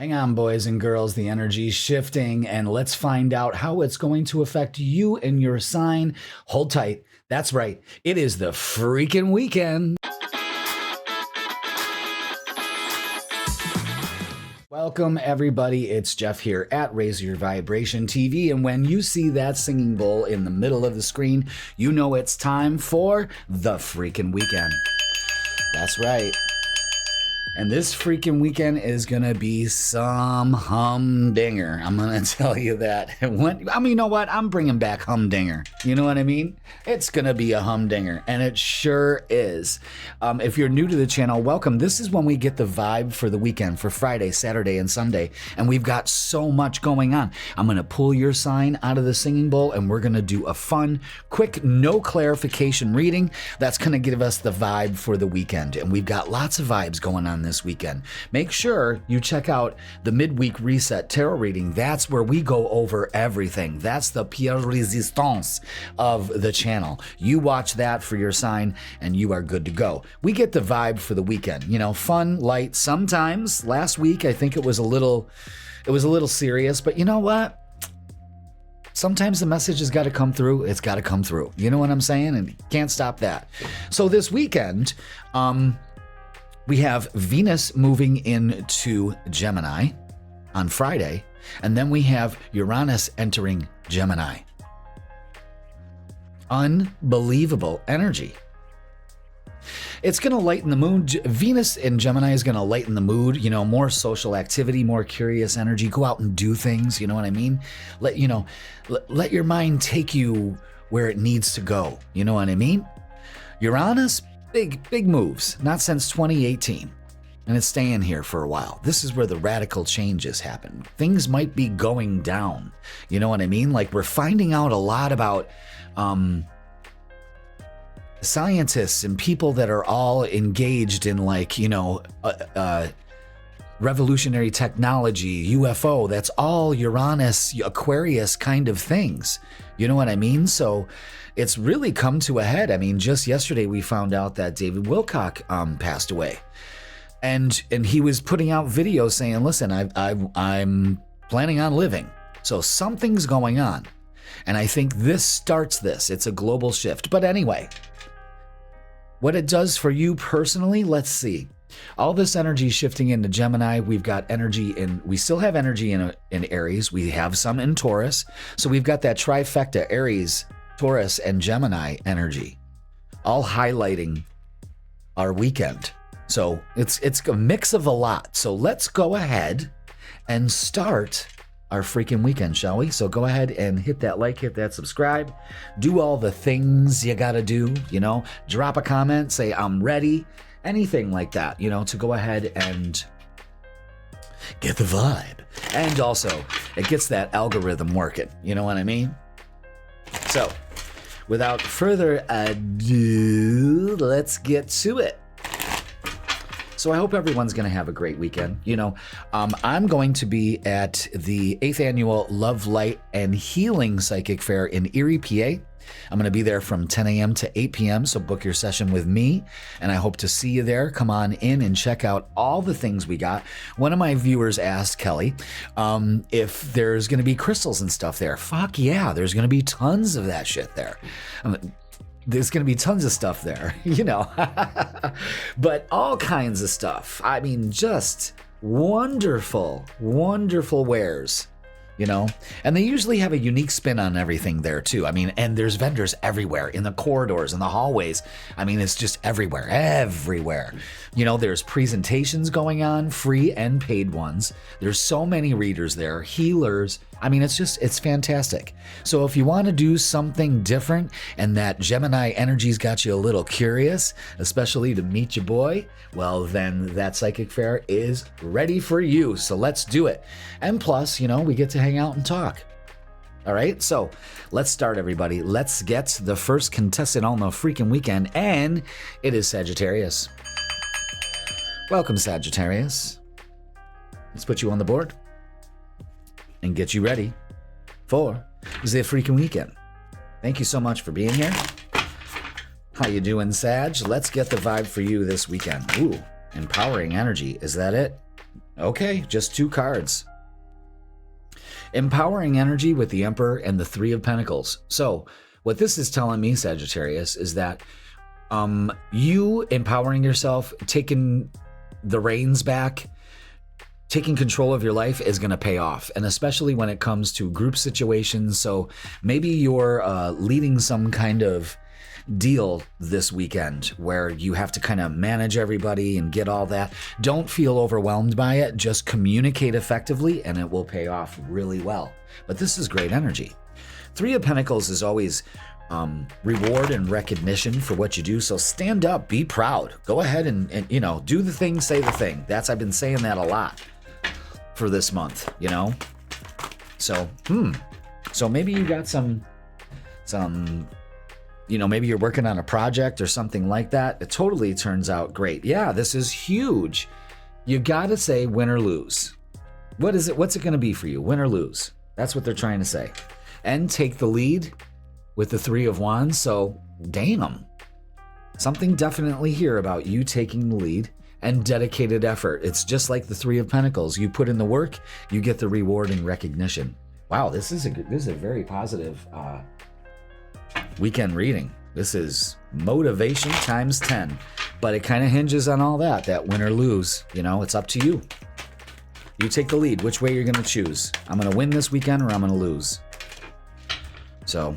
Hang on, boys and girls, the energy's shifting, and let's find out how it's going to affect you and your sign. Hold tight. That's right. It is the freaking weekend. Welcome, everybody. It's Jeff here at Raise Your Vibration TV, and when you see that singing bowl in the middle of the screen, you know it's time for the freaking weekend. That's right. And this freaking weekend is going to be some humdinger. I'm going to tell you that. You know what? I'm bringing back humdinger. You know what I mean? It's going to be a humdinger, and it sure is. If you're new to the channel, welcome. This is when we get the vibe for the weekend, for Friday, Saturday, and Sunday, and we've got so much going on. I'm going to pull your sign out of the singing bowl, and we're going to do a fun, quick, no clarification reading that's going to give us the vibe for the weekend, and we've got lots of vibes going on this weekend. Make sure you check out the midweek reset tarot reading. That's where we go over everything. That's the pierre resistance of the channel. You watch that for your sign and you are good to go. We get the vibe for the weekend. You know, fun, light. Sometimes last week I think it was a little serious, but you know what? Sometimes the message has got to come through. It's got to come through. You know what I'm saying? And can't stop that. So this weekend, we have Venus moving into Gemini on Friday, and then we have Uranus entering Gemini. Unbelievable energy. It's going to lighten the mood. Venus in Gemini is going to lighten the mood, you know, more social activity, more curious energy. Go out and do things, you know what I mean? Let your mind take you where it needs to go, you know what I mean? Uranus, big moves, not since 2018. And it's staying here for a while. This is where the radical changes happen. Things might be going down. You know what I mean? Like, we're finding out a lot about scientists and people that are all engaged in, like, you know, revolutionary technology, UFO. That's all Uranus, Aquarius kind of things. You know what I mean? So it's really come to a head. I mean, just yesterday we found out that David Wilcock passed away, and he was putting out videos saying, "Listen, I'm planning on living." So something's going on, and I think this starts this. It's a global shift. But anyway, what it does for you personally, let's see. All this energy shifting into Gemini. We've got energy we still have energy in Aries. We have some in Taurus. So we've got that trifecta, Aries, Taurus, and Gemini energy, all highlighting our weekend. So it's a mix of a lot. So let's go ahead and start our freaking weekend, shall we? So go ahead and hit that like, hit that subscribe, do all the things you gotta do, you know, drop a comment, say I'm ready, anything like that, you know, to go ahead and get the vibe. And also, it gets that algorithm working, you know what I mean? So, without further ado, let's get to it. So I hope everyone's going to have a great weekend. You know, I'm going to be at the 8th annual Love, Light, and Healing Psychic Fair in Erie, PA. I'm going to be there from 10 a.m. to 8 p.m., so book your session with me, and I hope to see you there. Come on in and check out all the things we got. One of my viewers asked Kelly if there's going to be crystals and stuff there. Fuck yeah, there's going to be tons of that shit there. There's going to be tons of stuff there, you know, but all kinds of stuff. I mean, just wonderful, wonderful wares, you know, and they usually have a unique spin on everything there too. I mean, and there's vendors everywhere in the corridors and the hallways. I mean, it's just everywhere. You know, there's presentations going on, free and paid ones. There's so many readers there, healers. I mean, it's fantastic. So if you want to do something different and that Gemini energy's got you a little curious, especially to meet your boy, well, then that psychic fair is ready for you. So let's do it. And plus, you know, we get to hang out and talk. All right, so let's start, everybody. Let's get the first contestant on the freaking weekend, and it is Sagittarius. Welcome, Sagittarius. Let's put you on the board and get you ready for the freaking weekend. Thank you so much for being here. How you doing, Sag? Let's get the vibe for you this weekend. Ooh, empowering energy. Is that it? Okay, just 2 cards. Empowering energy with the Emperor and the 3 of Pentacles. So what this is telling me, Sagittarius, is that you empowering yourself, taking the reins back, taking control of your life is going to pay off. And especially when it comes to group situations. So maybe you're leading some kind of deal this weekend where you have to kind of manage everybody and get all that. Don't feel overwhelmed by it. Just communicate effectively and it will pay off really well. But this is great energy. 3 of Pentacles is always reward and recognition for what you do. So stand up, be proud. Go ahead and do the thing, say the thing. I've been saying that a lot for this month, So, so maybe you got some, maybe you're working on a project or something like that. It totally turns out great. Yeah, this is huge. You got to say win or lose. What is it? What's it going to be for you? Win or lose? That's what they're trying to say. And take the lead with the 3 of Wands. So, damn. Something definitely here about you taking the lead and dedicated effort. It's just like the 3 of Pentacles. You put in the work, you get the reward and recognition. Wow, this is a very positive weekend reading. This is motivation times 10, but it kind of hinges on all that win or lose. It's up to you. You take the lead. Which way you're going to choose? I'm going to win this weekend or I'm going to lose. So,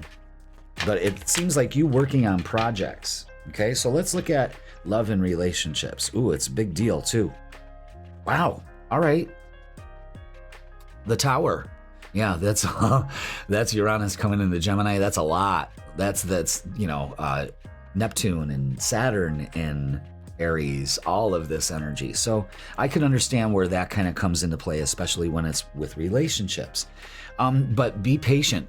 but it seems like you working on projects. Okay, so let's look at love and relationships. Ooh, it's a big deal too. Wow. All right. The Tower. Yeah, that's Uranus coming into Gemini. That's a lot. That's Neptune and Saturn and Aries, all of this energy. So I can understand where that kind of comes into play, especially when it's with relationships. But be patient.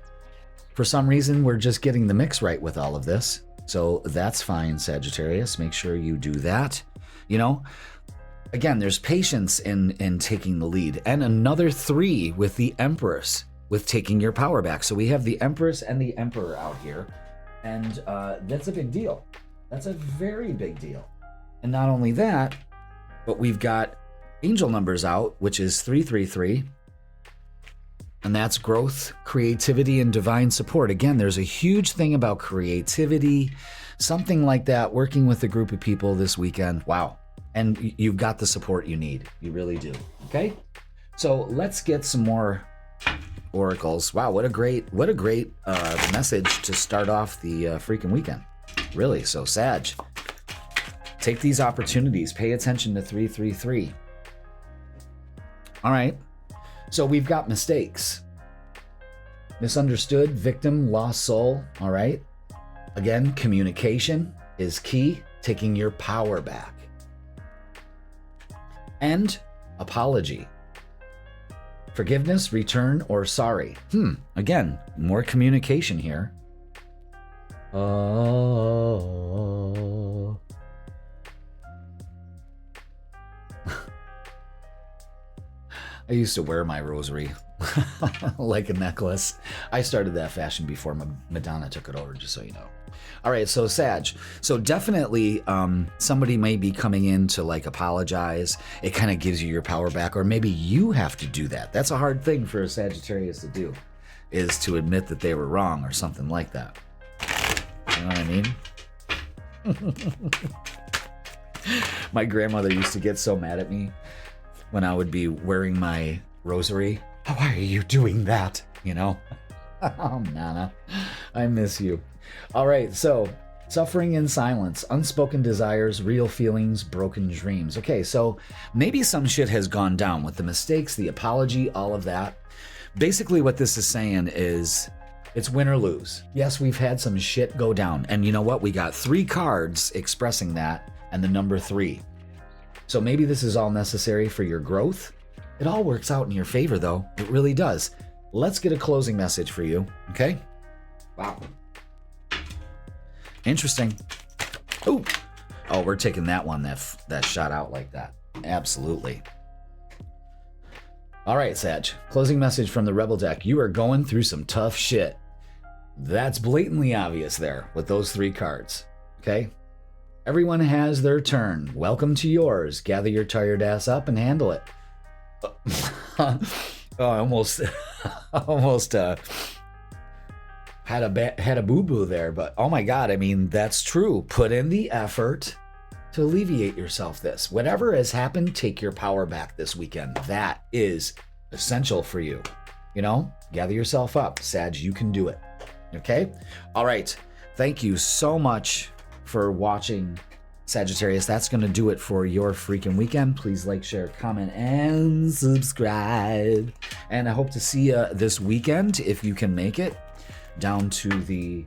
For some reason, we're just getting the mix right with all of this. So that's fine, Sagittarius. Make sure you do that. Again, there's patience in taking the lead. And another 3 with the Empress, with taking your power back. So we have the Empress and the Emperor out here. And that's a big deal. That's a very big deal. And not only that, but we've got angel numbers out, which is 333. And that's growth, creativity, and divine support. Again, there's a huge thing about creativity, something like that, working with a group of people this weekend. Wow. And you've got the support you need. You really do. Okay? So let's get some more oracles. Wow, what a great message to start off the freaking weekend. Really. So Sag, take these opportunities. Pay attention to 333. All right. So we've got mistakes. Misunderstood, victim, lost soul. All right. Again, communication is key. Taking your power back. And apology. Forgiveness, return, or sorry. Again, more communication here. Oh. I used to wear my rosary like a necklace. I started that fashion before Madonna took it over, just so you know. All right, so Sag. So definitely somebody may be coming in to apologize. It kind of gives you your power back, or maybe you have to do that. That's a hard thing for a Sagittarius to do, is to admit that they were wrong or something like that. You know what I mean? My grandmother used to get so mad at me when I would be wearing my rosary. Why are you doing that? Oh, Nana, I miss you. All right, so suffering in silence, unspoken desires, real feelings, broken dreams. Okay, so maybe some shit has gone down with the mistakes, the apology, all of that. Basically what this is saying is it's win or lose. Yes, we've had some shit go down. And you know what? We got 3 cards expressing that and the number 3. So maybe this is all necessary for your growth. It all works out in your favor, though. It really does. Let's get a closing message for you, okay? Wow. Interesting. Oh, we're taking that one that shot out like that. Absolutely. All right, Sag. Closing message from the Rebel deck. You are going through some tough shit. That's blatantly obvious there with those 3 cards, okay? Everyone has their turn. Welcome to yours. Gather your tired ass up and handle it. Oh, I almost almost had a boo-boo there, but oh my God, I mean, that's true. Put in the effort to alleviate yourself this. Whatever has happened, take your power back this weekend. That is essential for you. You know, gather yourself up, Sag, you can do it. Okay? All right. Thank you so much for watching, Sagittarius. That's going to do it for your freaking weekend. Please like, share, comment, and subscribe. And I hope to see you this weekend, if you can make it, down to the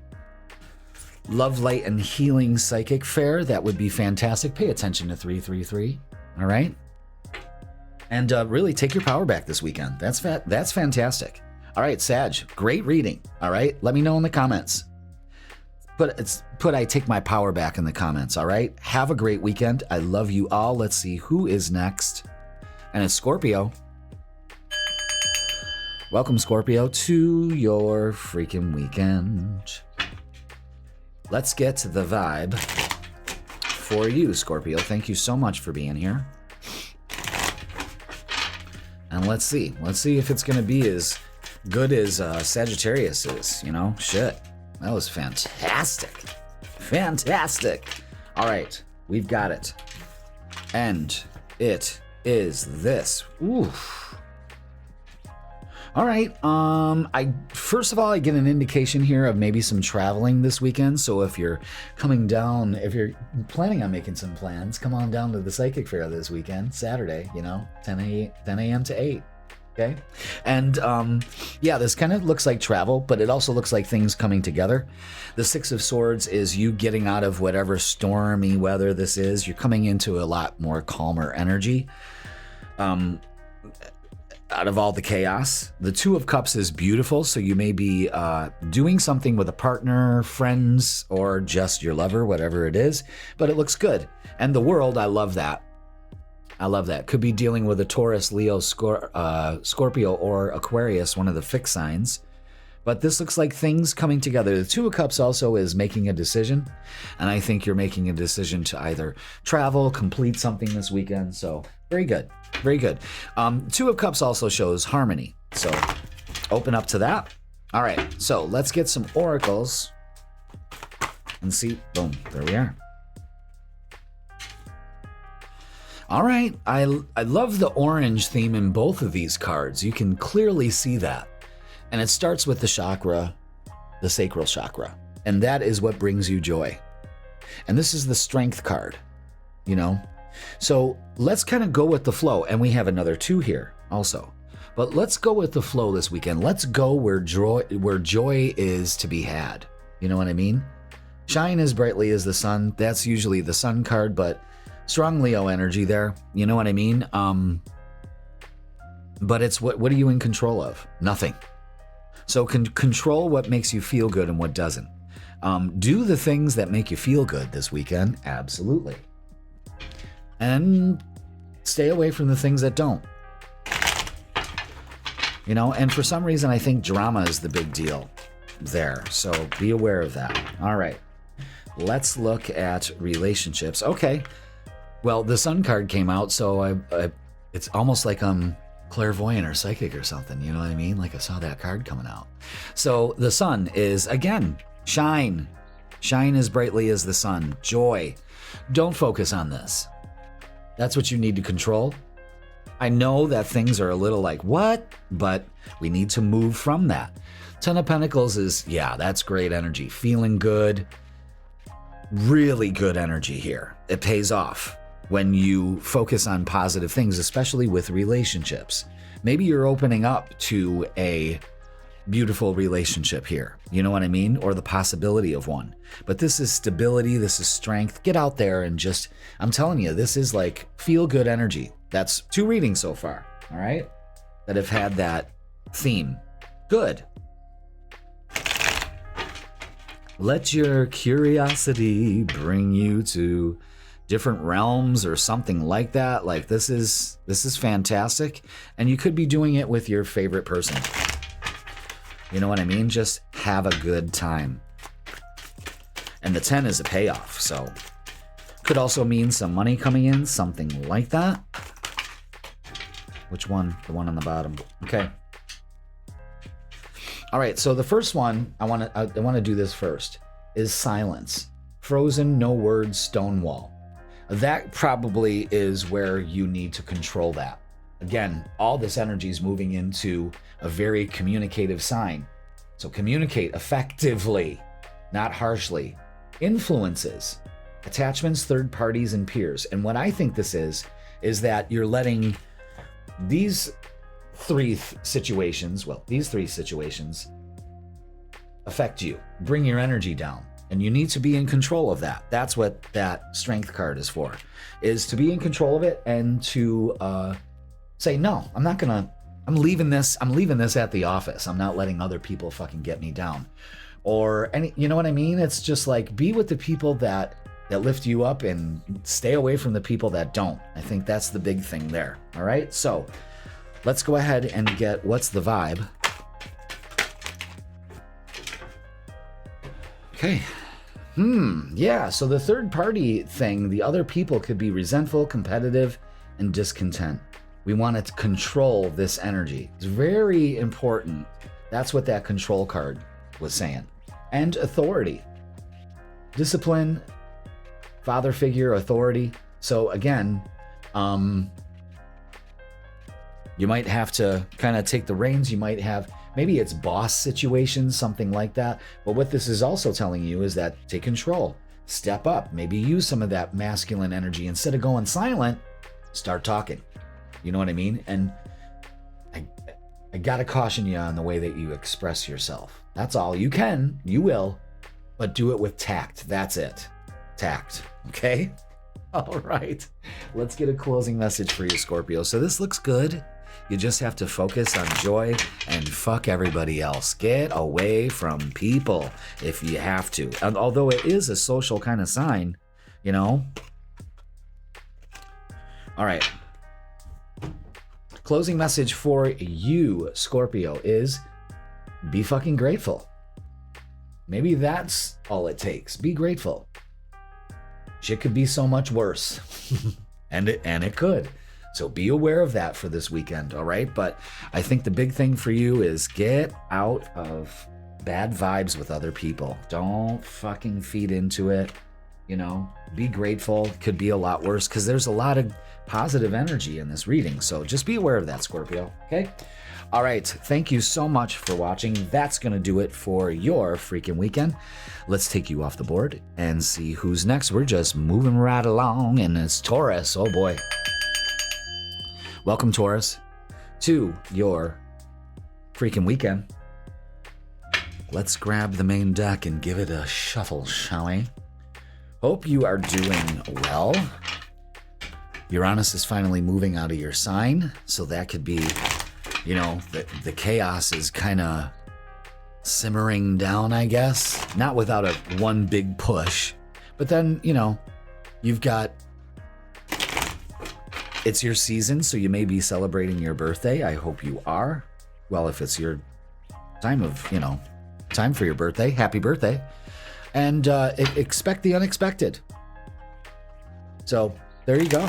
Love, Light, and Healing Psychic Fair. That would be fantastic. Pay attention to 333. All right? And really take your power back this weekend. That's fantastic. All right, Sag, great reading. All right? Let me know in the comments. Put I take my power back in the comments. All right? Have a great weekend. I love you all. Let's see who is next. And it's Scorpio. Welcome, Scorpio, to your freaking weekend. Let's get to the vibe for you, Scorpio. Thank you so much for being here. And let's see. Let's see if it's going to be as good as Sagittarius is. You know, shit. That was fantastic. Fantastic. All right. We've got it. And it is this. Oof. All right. First of all, I get an indication here of maybe some traveling this weekend. So if you're coming down, if you're planning on making some plans, come on down to the Psychic Fair this weekend, Saturday, you know, 10 a.m. to 8. Okay. And yeah, this kind of looks like travel, but it also looks like things coming together. The Six of Swords is you getting out of whatever stormy weather this is. You're coming into a lot more calmer energy. Out of all the chaos. The Two of Cups is beautiful, so you may be doing something with a partner, friends, or just your lover, whatever it is, but it looks good. And the World, I love that. I love that. Could be dealing with a Taurus, Leo, Scorpio, or Aquarius, one of the fixed signs. But this looks like things coming together. The Two of Cups also is making a decision, and I think you're making a decision to either travel, complete something this weekend, so very good. Very good. Two of Cups also shows harmony, so open up to that. All right, so let's get some oracles and see. Boom, there we are. All right, I love the orange theme in both of these cards. You can clearly see that. And it starts with the chakra, the sacral chakra. And that is what brings you joy. And this is the strength card, you know? So let's kind of go with the flow. And we have another 2 here also. But let's go with the flow this weekend. Let's go where joy is to be had. You know what I mean? Shine as brightly as the sun. That's usually the sun card, but strong Leo energy there. You know what I mean? But it's what are you in control of? Nothing. So control what makes you feel good and what doesn't. Do the things that make you feel good this weekend. Absolutely. And stay away from the things that don't. You know, and for some reason, I think drama is the big deal there. So be aware of that. All right. Let's look at relationships. Okay. Well, the Sun card came out, so it's almost like I'm clairvoyant or psychic or something, you know what I mean? Like I saw that card coming out. So the Sun is, again, shine. Shine as brightly as the sun. Joy. Don't focus on this. That's what you need to control. I know that things are a little like, what? But we need to move from that. 10 of Pentacles is, yeah, that's great energy. Feeling good. Really good energy here. It pays off when you focus on positive things, especially with relationships. Maybe you're opening up to a beautiful relationship here. You know what I mean? Or the possibility of one. But this is stability. This is strength. Get out there and just, I'm telling you, this is like feel good energy. That's 2 readings so far. All right. That have had that theme. Good. Let your curiosity bring you to different realms or something like that. Like this is fantastic. And you could be doing it with your favorite person. You know what I mean? Just have a good time. And the 10 is a payoff. So could also mean some money coming in, something like that. Which one? The one on the bottom. Okay. All right, so the first one, I want to do this first, is silence. Frozen, no words, stone wall. That probably is where you need to control that. Again, all this energy is moving into a very communicative sign. So communicate effectively, not harshly. Influences, attachments, third parties, and peers. And what I think this is that you're letting these three situations affect you, bring your energy down. And you need to be in control of that. That's what that strength card is for, is to be in control of it and to say, no, I'm leaving this at the office. I'm not letting other people fucking get me down. Or you know what I mean? It's just like, be with the people that lift you up and stay away from the people that don't. I think that's the big thing there. All right. So let's go ahead and get what's the vibe. Okay. Yeah. So the third party thing, the other people could be resentful, competitive, and discontent. We want to control this energy. It's very important. That's what that control card was saying. And authority, discipline, father figure, authority. So again, you might have to kind of take the reins. You might have, maybe it's boss situations, something like that. But what this is also telling you is that take control, step up, maybe use some of that masculine energy. Instead of going silent, start talking. You know what I mean? And I gotta caution you on the way that you express yourself. That's all. You can, you will, but do it with tact. That's it. Tact. Okay? All right. Let's get a closing message for you, Scorpio. So this looks good. You just have to focus on joy and fuck everybody else. Get away from people if you have to. And although it is a social kind of sign, you know. All right. Closing message for you, Scorpio, is be fucking grateful. Maybe that's all it takes. Be grateful. Shit could be so much worse. and it could. So be aware of that for this weekend, all right? But I think the big thing for you is get out of bad vibes with other people. Don't fucking feed into it. You know, be grateful. Could be a lot worse because there's a lot of positive energy in this reading. So just be aware of that, Scorpio, okay? All right. Thank you so much for watching. That's going to do it for your freaking weekend. Let's take you off the board and see who's next. We're just moving right along, and it's Taurus. Oh, boy. Welcome, Taurus, to your freaking weekend. Let's grab the main deck and give it a shuffle, shall we? Hope you are doing well. Uranus is finally moving out of your sign, so that could be, you know, the chaos is kind of simmering down, I guess. Not without a one big push, but then, you know, you've got, it's your season, so you may be celebrating your birthday. I hope you are. Well, if it's your time of, you know, time for your birthday, happy birthday. And expect the unexpected. So there you go.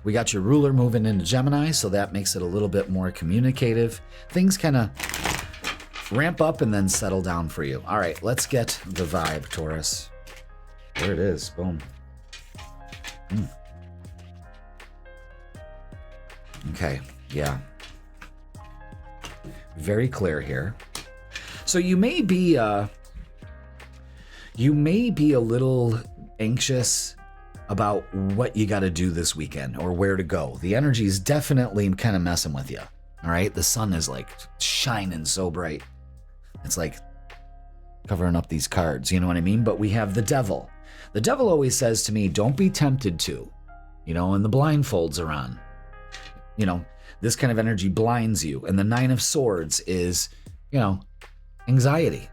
We got your ruler moving into Gemini, so that makes it a little bit more communicative. Things kind of ramp up and then settle down for you. All right, let's get the vibe, Taurus. There it is. Boom. Okay, yeah. Very clear here. So you may be a little anxious about what you got to do this weekend or where to go. The energy is definitely kind of messing with you. All right, the sun is like shining so bright. It's like covering up these cards, you know what I mean? But we have the devil. The devil always says to me, don't be tempted to, you know, and the blindfolds are on. You know, this kind of energy blinds you. And the 9 of Swords is, you know, anxiety.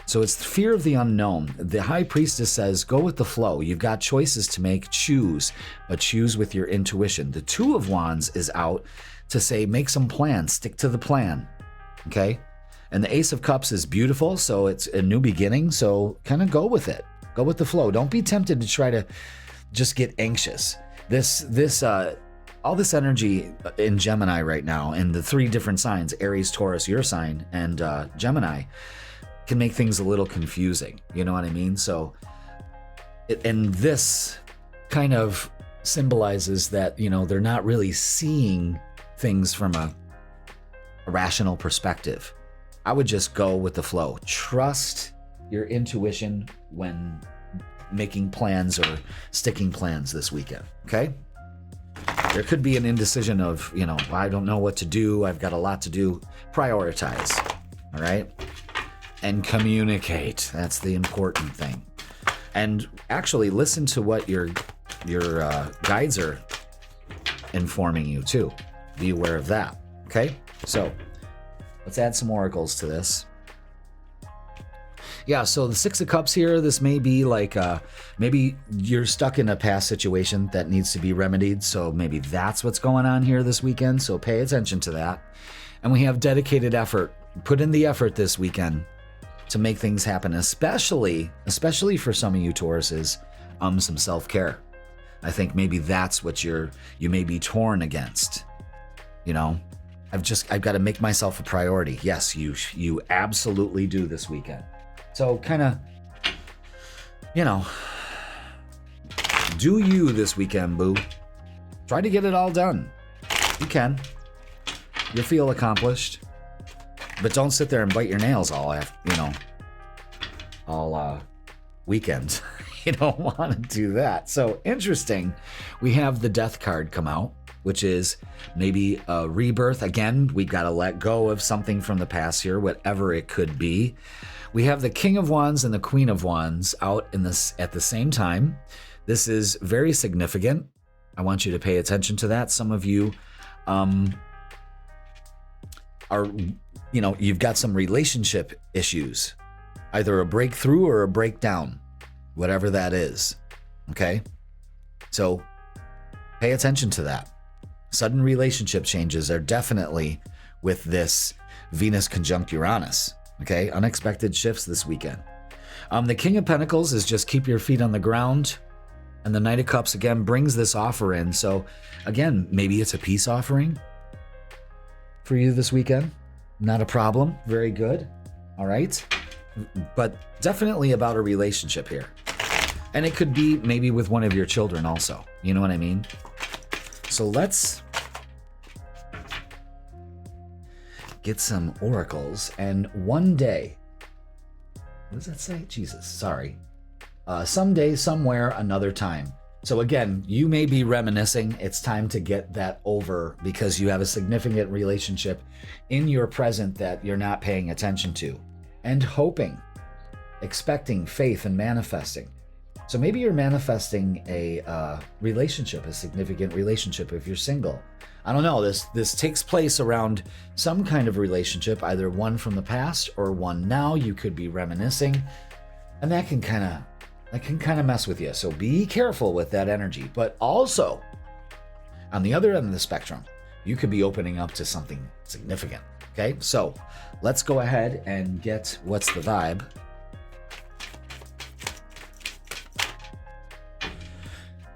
So it's fear of the unknown. The High Priestess says, go with the flow. You've got choices to make, choose, but choose with your intuition. The 2 of Wands is out to say, make some plans, stick to the plan, okay? And the Ace of Cups is beautiful, so it's a new beginning, so kind of go with it. Go with the flow. Don't be tempted to try to just get anxious. This all this energy in Gemini right now, and the 3 different signs, Aries, Taurus, your sign, and Gemini, can make things a little confusing. You know what I mean? So, and this kind of symbolizes that, they're not really seeing things from a rational perspective. I would just go with the flow. Trust your intuition when making plans or sticking plans this weekend, okay? There could be an indecision of, I don't know what to do. I've got a lot to do. Prioritize, all right? And communicate. That's the important thing. And actually listen to what your guides are informing you too. Be aware of that, okay? So let's add some oracles to this. Yeah, so the 6 of Cups here, this may be like, maybe you're stuck in a past situation that needs to be remedied. So maybe that's what's going on here this weekend. So pay attention to that. And we have dedicated effort. Put in the effort this weekend to make things happen, especially for some of you Tauruses, some self-care. I think maybe that's what you may be torn against. I've got to make myself a priority. Yes, you absolutely do this weekend. So kind of, do you this weekend, boo. Try to get it all done. You can. You'll feel accomplished. But don't sit there and bite your nails all weekend. You don't want to do that. So interesting. We have the Death card come out, which is maybe a rebirth. Again, we've got to let go of something from the past here, whatever it could be. We have the King of Wands and the Queen of Wands out at the same time. This is very significant. I want you to pay attention to that. Some of you you've got some relationship issues, either a breakthrough or a breakdown, whatever that is. Okay? So pay attention to that. Sudden relationship changes are definitely with this Venus conjunct Uranus. Okay, unexpected shifts this weekend. The King of Pentacles is just keep your feet on the ground. And the Knight of Cups, again, brings this offer in. So, again, maybe it's a peace offering for you this weekend. Not a problem. Very good. All right. But definitely about a relationship here. And it could be maybe with one of your children also. You know what I mean? So let's get some oracles, and one day, what does that say? Jesus, sorry. Someday, somewhere, another time. So again, you may be reminiscing. It's time to get that over because you have a significant relationship in your present that you're not paying attention to, and hoping, expecting, faith, and manifesting. So maybe you're manifesting a relationship, a significant relationship if you're single. I don't know, this takes place around some kind of relationship, either one from the past or one now. You could be reminiscing, and that can kind of mess with you. So be careful with that energy. But also, on the other end of the spectrum, you could be opening up to something significant. Okay, so let's go ahead and get what's the vibe.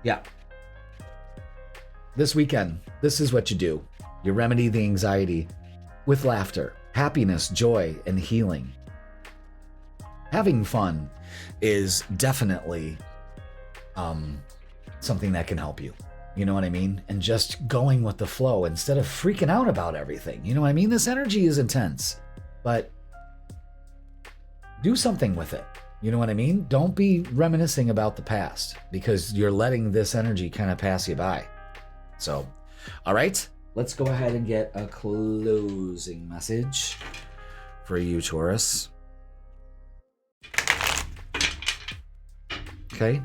Yeah. This weekend, this is what you do. You remedy the anxiety with laughter, happiness, joy, and healing. Having fun is definitely something that can help you. You know what I mean? And just going with the flow instead of freaking out about everything. You know what I mean? This energy is intense, but do something with it. You know what I mean? Don't be reminiscing about the past because you're letting this energy kind of pass you by. So, all right, let's go ahead and get a closing message for you, Taurus. Okay.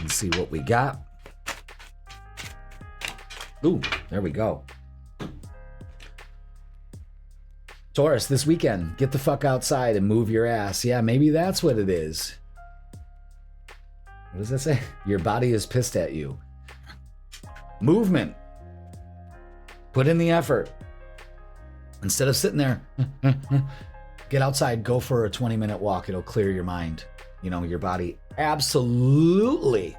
Let's see what we got. Ooh, there we go. Taurus, this weekend, get the fuck outside and move your ass. Yeah, maybe that's what it is. What does that say? Your body is pissed at you. Movement. Put in the effort. Instead of sitting there, get outside, go for a 20-minute walk. It'll clear your mind. You know, your body absolutely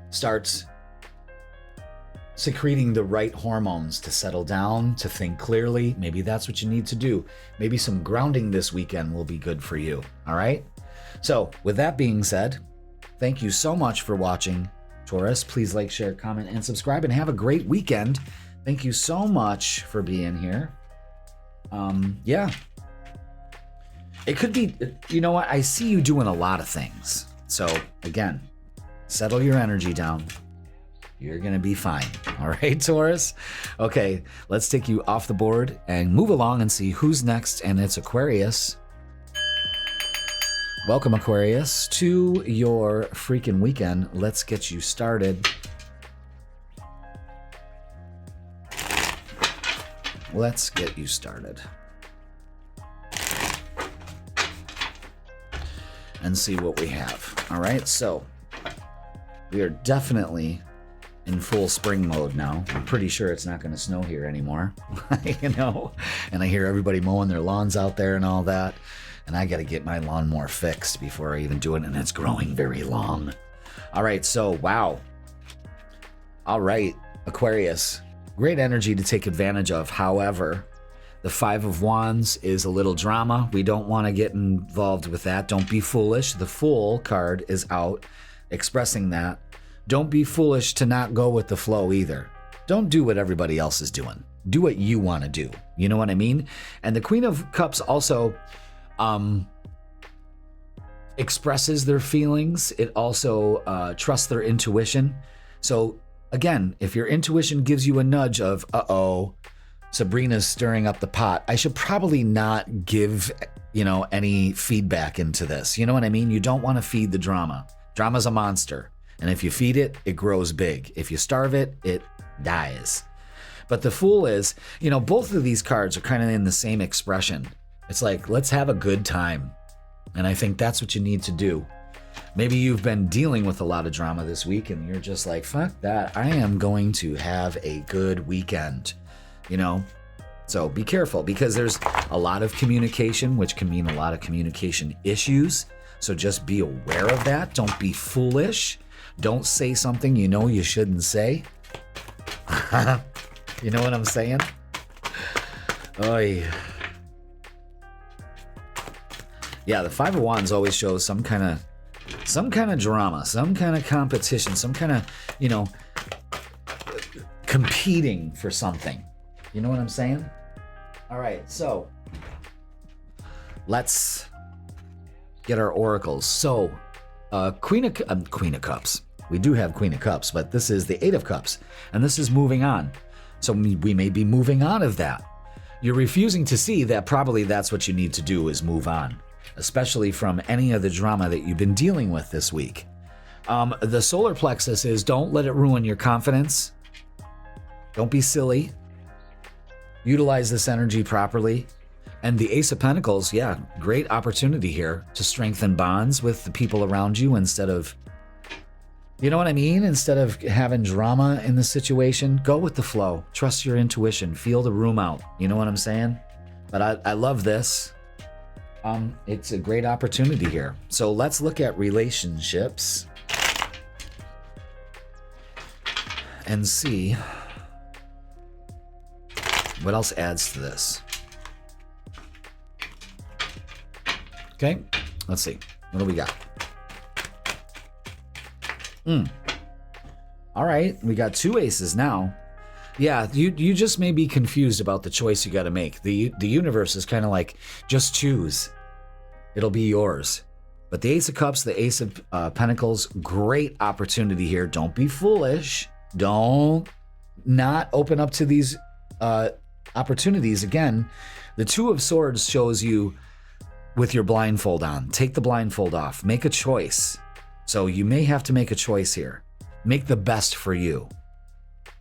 start secreting the right hormones to settle down, to think clearly. Maybe that's what you need to do. Maybe some grounding this weekend will be good for you. All right? So with that being said, thank you so much for watching, Taurus. Please like, share, comment, and subscribe, and have a great weekend. Thank you so much for being here. Yeah. It could be, you know what? I see you doing a lot of things. So again, settle your energy down. You're going to be fine. All right, Taurus? Okay, let's take you off the board and move along and see who's next, and it's Aquarius. Welcome, Aquarius, to your freaking weekend. Let's get you started. Let's get you started. And see what we have. All right, so we are definitely in full spring mode now. I'm pretty sure it's not going to snow here anymore, you know, and I hear everybody mowing their lawns out there and all that, and I got to get my lawnmower fixed before I even do it, and it's growing very long. All right, so wow. All right, Aquarius, great energy to take advantage of. However, the Five of Wands is a little drama. We don't want to get involved with that. Don't be foolish. The Fool card is out expressing that. Don't be foolish to not go with the flow either. Don't do what everybody else is doing. Do what you want to do. You know what I mean? And the Queen of Cups also expresses their feelings. It also trusts their intuition. So again, if your intuition gives you a nudge of, uh-oh, Sabrina's stirring up the pot, I should probably not give, you know, any feedback into this. You know what I mean? You don't want to feed the drama. Drama's a monster. And if you feed it, it grows big. If you starve it, it dies. But the Fool is, you know, both of these cards are kind of in the same expression. It's like, let's have a good time. And I think that's what you need to do. Maybe you've been dealing with a lot of drama this week and you're just like, fuck that. I am going to have a good weekend, you know? So be careful, because there's a lot of communication, which can mean a lot of communication issues. So just be aware of that. Don't be foolish. Don't say something you know you shouldn't say. You know what I'm saying? Oy. Yeah, the Five of Wands always shows some kind of drama, some kind of competition, some kind of, you know, competing for something. You know what I'm saying? All right, so let's get our oracles. So, Queen of Cups. We do have Queen of Cups, but this is the Eight of Cups, and this is moving on. So we may be moving on of that. You're refusing to see that probably that's what you need to do, is move on, especially from any of the drama that you've been dealing with this week. The solar plexus is, don't let it ruin your confidence. Don't be silly. Utilize this energy properly. And the Ace of Pentacles, yeah, great opportunity here to strengthen bonds with the people around you instead of, you know what I mean? Instead of having drama in the situation, go with the flow. Trust your intuition. Feel the room out. You know what I'm saying? But I love this. It's a great opportunity here. So let's look at relationships and see what else adds to this. Okay, let's see. What do we got? All right, we got two aces now. Yeah, you just may be confused about the choice you got to make. The universe is kind of like, just choose. It'll be yours. But the Ace of Cups, the Ace of Pentacles, great opportunity here. Don't be foolish. Don't not open up to these opportunities. Again, the Two of Swords shows you with your blindfold on. Take the blindfold off. Make a choice. So you may have to make a choice here. Make the best for you.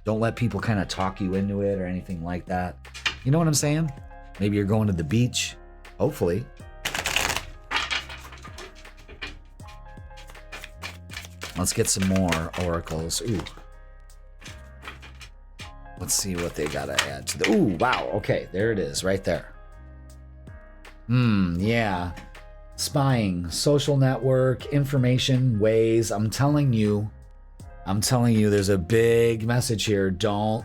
Don't let people kind of talk you into it or anything like that. You know what I'm saying? Maybe you're going to the beach. Hopefully. Let's get some more oracles. Ooh. Let's see what they got to add to the... Ooh, wow. Okay, there it is right there. Yeah. Spying, social network, information, ways. I'm telling you, I'm telling you, there's a big message here. Don't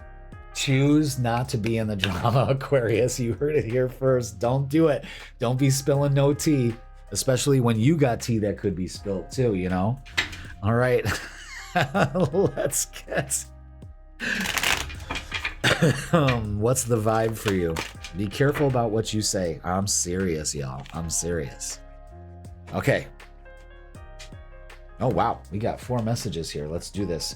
choose not to be in the drama, Aquarius. You heard it here first. Don't do it. Don't be spilling no tea, especially when you got tea that could be spilled too, you know? All right. Let's get... what's the vibe for you? Be careful about what you say. I'm serious, y'all. I'm serious. Okay. Oh, wow. We got 4 messages here. Let's do this.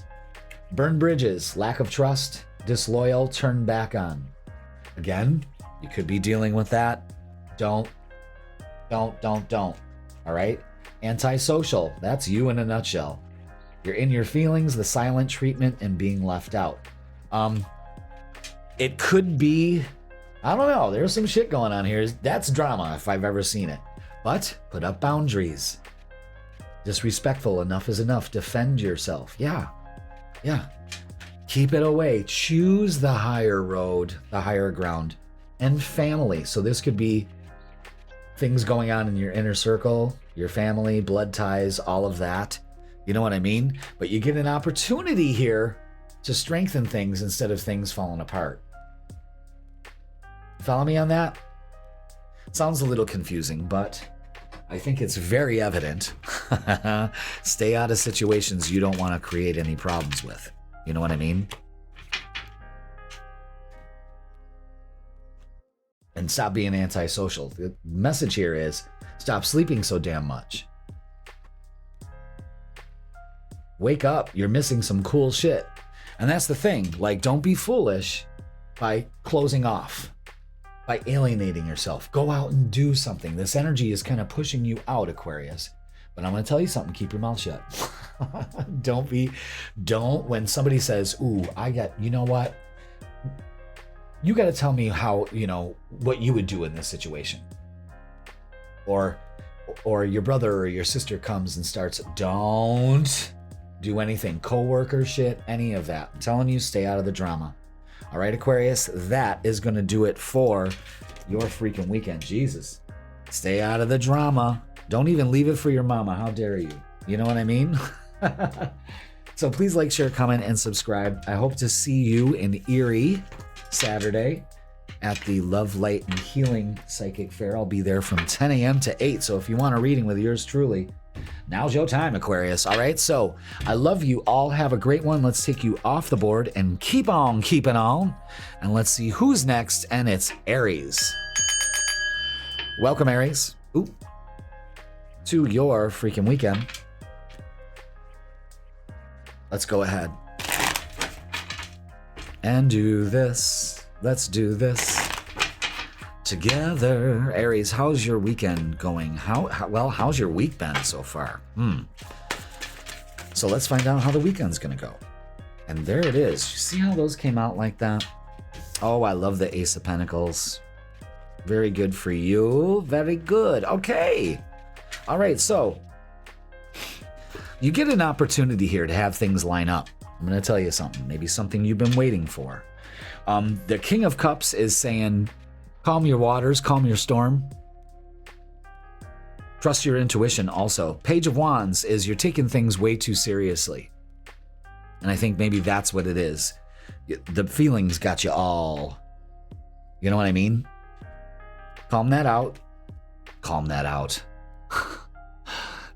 Burn bridges, lack of trust, disloyal, turn back on. Again, you could be dealing with that. Don't. All right? Antisocial, that's you in a nutshell. You're in your feelings, the silent treatment, and being left out. It could be, I don't know, there's some shit going on here. That's drama if I've ever seen it. But put up boundaries. Disrespectful, enough is enough. Defend yourself. Yeah. Keep it away. Choose the higher road, the higher ground. And family. So this could be things going on in your inner circle, your family, blood ties, all of that. You know what I mean? But you get an opportunity here to strengthen things instead of things falling apart. Follow me on that? Sounds a little confusing, but I think it's very evident. Stay out of situations you don't want to create any problems with. You know what I mean? And stop being antisocial. The message here is stop sleeping so damn much. Wake up. You're missing some cool shit. And that's the thing. Like, don't be foolish by closing off, by alienating yourself. Go out and do something. This energy is kind of pushing you out, Aquarius. But I'm going to tell you something. Keep your mouth shut. When somebody says, ooh, you know what? You got to tell me how, what you would do in this situation. Or your brother or your sister comes and starts, don't do anything. Coworker shit, any of that. I'm telling you, stay out of the drama. All right, Aquarius, that is going to do it for your freaking weekend. Jesus. Stay out of the drama. Don't even leave it for your mama. How dare you? You know what I mean? So please like, share, comment, and subscribe. I hope to see you in Erie Saturday at the Love, Light, and Healing Psychic Fair. I'll be there from 10 a.m. to 8. So if you want a reading with yours truly, now's your time, Aquarius. All right, so I love you all. Have a great one. Let's take you off the board and keep on keeping on. And let's see who's next, and it's Aries. Welcome, Aries. To your freaking weekend. Let's go ahead and do this. Let's do this together. Aries, how's your weekend going? How's your week been so far? So let's find out how the weekend's gonna go. And there it is. You see how those came out like that? Oh, I love the Ace of Pentacles. Very good for you. Very good. Okay. All right, so you get an opportunity here to have things line up. I'm going to tell you something. Maybe something you've been waiting for. The King of Cups is saying, calm your waters, calm your storm. Trust your intuition also. Page of Wands is you're taking things way too seriously. And I think maybe that's what it is. The feelings got you all. You know what I mean? Calm that out. Calm that out.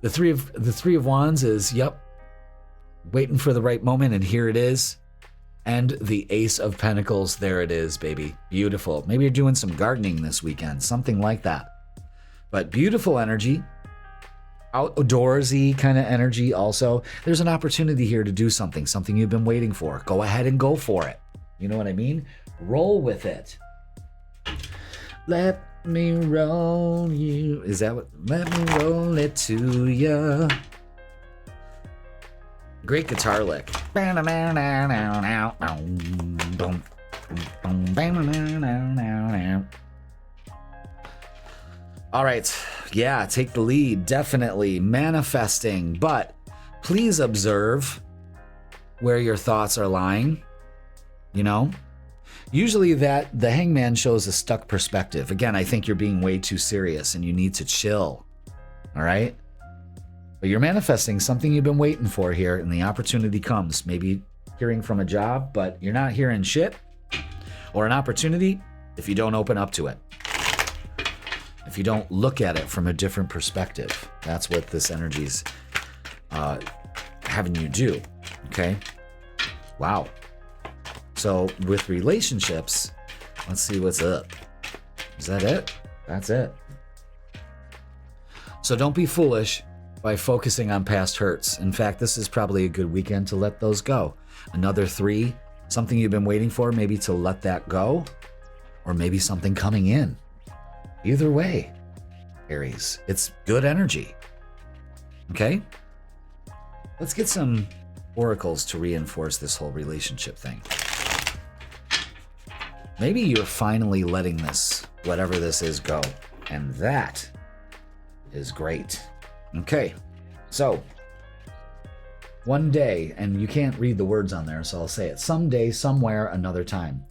The three of Wands is, waiting for the right moment, and here it is. And the Ace of Pentacles, there it is, baby. Beautiful. Maybe you're doing some gardening this weekend, something like that. But beautiful energy, outdoorsy kind of energy also. There's an opportunity here to do something you've been waiting for. Go ahead and go for it. You know what I mean? Roll with it. Let me roll you. Is that what? Let me roll it to ya. Great guitar lick. All right. Yeah, take the lead. Definitely manifesting. But please observe where your thoughts are lying. Usually the Hangman shows a stuck perspective. Again, I think you're being way too serious and you need to chill. All right? But you're manifesting something you've been waiting for here, and the opportunity comes. Maybe hearing from a job, but you're not hearing shit, or an opportunity if you don't open up to it. If you don't look at it from a different perspective. That's what this energy's having you do. Okay? Wow. So with relationships, let's see what's up. Is that it? That's it. So don't be foolish by focusing on past hurts. In fact, this is probably a good weekend to let those go. Another 3, something you've been waiting for, maybe to let that go, or maybe something coming in. Either way, Aries, it's good energy. Okay? Let's get some oracles to reinforce this whole relationship thing. Maybe you're finally letting this, whatever this is, go. And that is great. Okay, so one day, and you can't read the words on there, so I'll say it. Someday, somewhere, another time.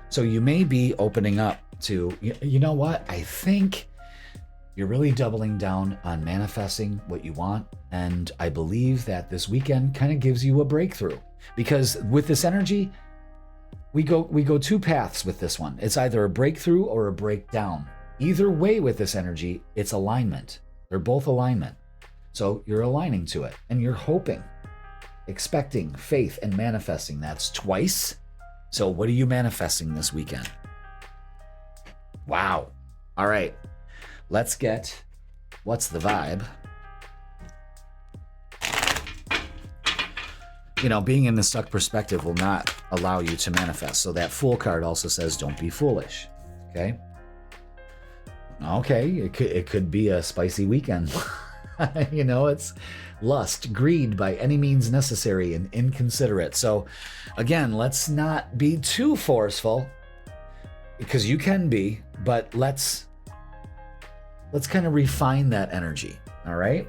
So you may be opening up to, you know what? I think you're really doubling down on manifesting what you want. And I believe that this weekend kind of gives you a breakthrough. Because with this energy, we go 2 paths with this one. It's either a breakthrough or a breakdown. Either way with this energy, it's alignment. They're both alignment. So you're aligning to it, and you're hoping, expecting, faith, and manifesting. That's twice. So what are you manifesting this weekend? Wow. All right. Let's get, what's the vibe? You know, being in the stuck perspective will not allow you to manifest. So that Fool card also says, don't be foolish. Okay. Okay. It could be a spicy weekend. You know, it's lust, greed by any means necessary, and inconsiderate. So again, let's not be too forceful, because you can be, but let's kind of refine that energy. All right.